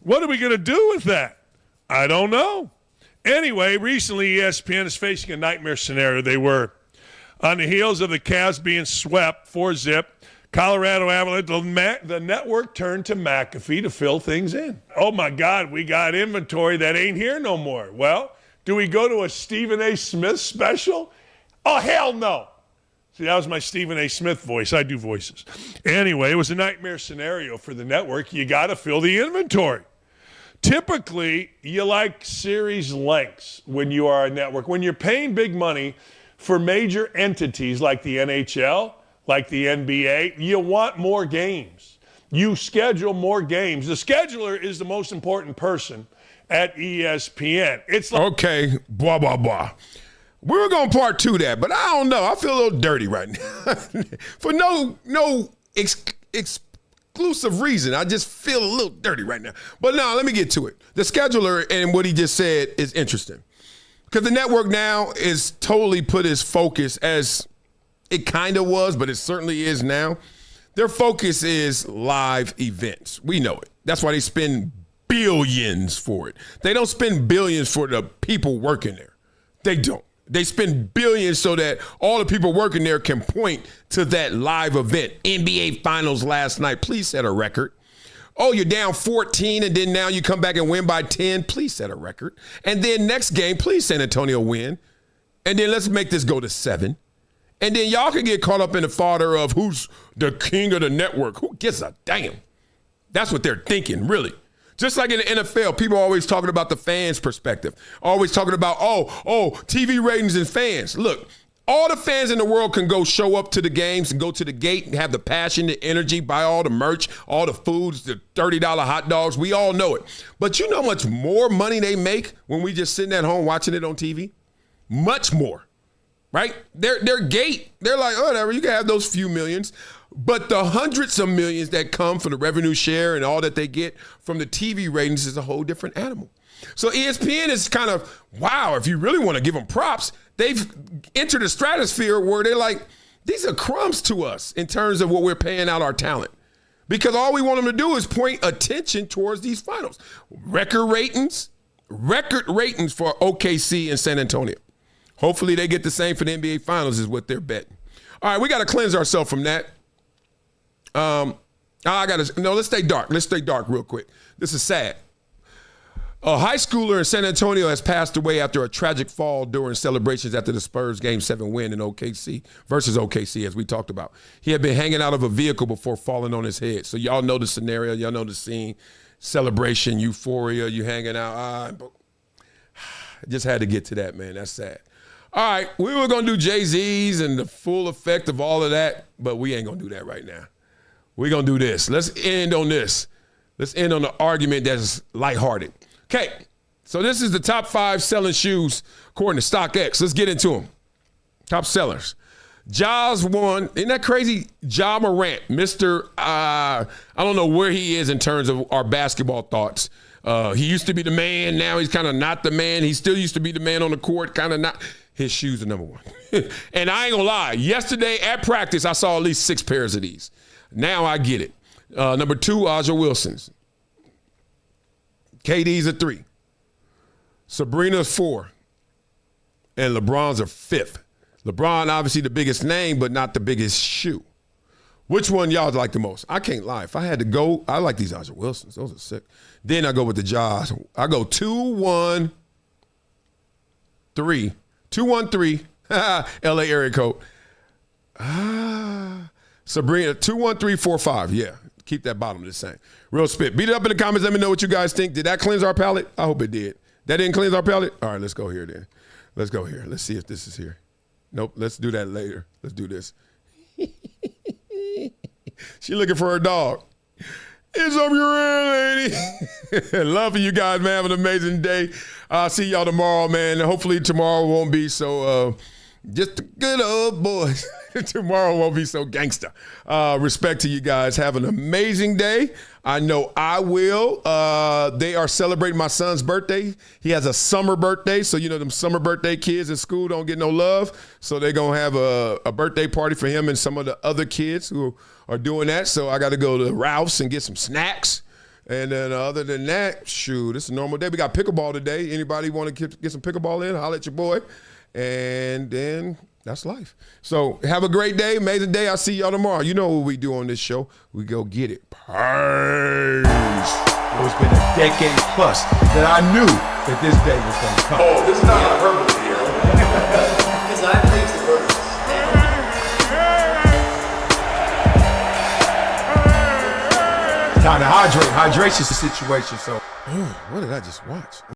What are we going to do with that? I don't know. Anyway, recently ESPN is facing a nightmare scenario. They were on the heels of the Cavs being swept 4-0. Colorado Avalanche, the network turned to McAfee to fill things in. Oh, my God, we got inventory that ain't here no more. Well, Do we go to a Stephen A. Smith special? Oh, hell no. See, that was my Stephen A. Smith voice. I do voices. Anyway, it was a nightmare scenario for the network. You got to fill the inventory. Typically, you like series lengths when you are a network. When you're paying big money for major entities like the NHL, like the NBA, you want more games. You schedule more games. The scheduler is the most important person at ESPN. It's like okay, blah, blah, blah. We were going to part 2 that, but I don't know. I feel a little dirty right now. For no exclusive reason. I just feel a little dirty right now. But no, let me get to it. The scheduler and what he just said is interesting. Because the network now is totally put its focus, as it kind of was, but it certainly is now. Their focus is live events. We know it. That's why they spend billions for it. They don't spend billions for the people working there. They don't. They spend billions so that all the people working there can point to that live event. NBA Finals last night. Please set a record. Oh, you're down 14 and then now you come back and win by 10. Please set a record. And then next game, please San Antonio win. And then let's make this go to 7. And then y'all can get caught up in the fodder of who's the king of the network. Who gives a damn? That's what they're thinking, really. Just like in the NFL, people are always talking about the fans' perspective. Always talking about, TV ratings and fans. Look, all the fans in the world can go show up to the games and go to the gate and have the passion, the energy, buy all the merch, all the foods, the $30 hot dogs. We all know it. But you know how much more money they make when we just sitting at home watching it on TV? Much more, right? Their gate, they're like, whatever, you can have those few millions. But the hundreds of millions that come from the revenue share and all that they get from the TV ratings is a whole different animal. So ESPN is kind of, wow, if you really want to give them props, they've entered a stratosphere where they're like, these are crumbs to us in terms of what we're paying out our talent. Because all we want them to do is point attention towards these finals. Record ratings for OKC and San Antonio. Hopefully they get the same for the NBA Finals is what they're betting. All right, we got to cleanse ourselves from that. Let's stay dark. Let's stay dark real quick. This is sad. A high schooler in San Antonio has passed away after a tragic fall during celebrations after the Spurs Game 7 win in OKC versus OKC, as we talked about. He had been hanging out of a vehicle before falling on his head. So y'all know the scenario. Y'all know the scene. Celebration, euphoria, you hanging out. Just had to get to that, man. That's sad. All right, we were going to do Jay-Z's and the full effect of all of that, but we ain't going to do that right now. We're going to do this. Let's end on this. Let's end on an argument that's lighthearted. Okay, so this is the top 5 selling shoes according to StockX. Let's get into them. Top sellers. Ja's won. Isn't that crazy? Ja Morant, Mr. I don't know where he is in terms of our basketball thoughts. He used to be the man. Now he's kind of not the man. He still used to be the man on the court, kind of not. His shoes are number 1. And I ain't going to lie. Yesterday at practice, I saw at least 6 pairs of these. Now I get it. Number 2, Aja Wilson's. KD's a 3. Sabrina's 4. And LeBron's a 5th. LeBron, obviously the biggest name, but not the biggest shoe. Which one y'all like the most? I can't lie. If I had to go, I like these Aja Wilson's. Those are sick. Then I go with the Jaws. I go 2-1-3. 2-1-3. LA area code. Sabrina, 2-1-3-4-5. Yeah. Keep that bottom the same. Real spit. Beat it up in the comments. Let me know what you guys think. Did that cleanse our palate? I hope it did. That didn't cleanse our palate? All right, let's go here then. Let's go here. Let's see if this is here. Nope. Let's do that later. Let's do this. She looking for her dog. It's up your air, lady. Love for you guys, man. Have an amazing day. I'll see y'all tomorrow, man. Hopefully tomorrow won't be so just a good old boys. Tomorrow won't be so gangster. Respect to you guys. Have an amazing day. I know I will. They are celebrating my son's birthday. He has a summer birthday, so you know them summer birthday kids in school don't get no love. So they're going to have a birthday party for him and some of the other kids who are doing that. So I got to go to Ralph's and get some snacks. And then other than that, shoot, it's a normal day. We got pickleball today. Anybody want to get some pickleball in? Holler at your boy. And then that's life. So have a great day, amazing day. I'll see y'all tomorrow. You know what we do on this show. We go get it. Peace. It's been a decade plus that I knew that this day was going to come. Oh, this is not hyperbole here. Because I believe the purpose. Time to hydrate. Hydration's the situation. So, what did I just watch?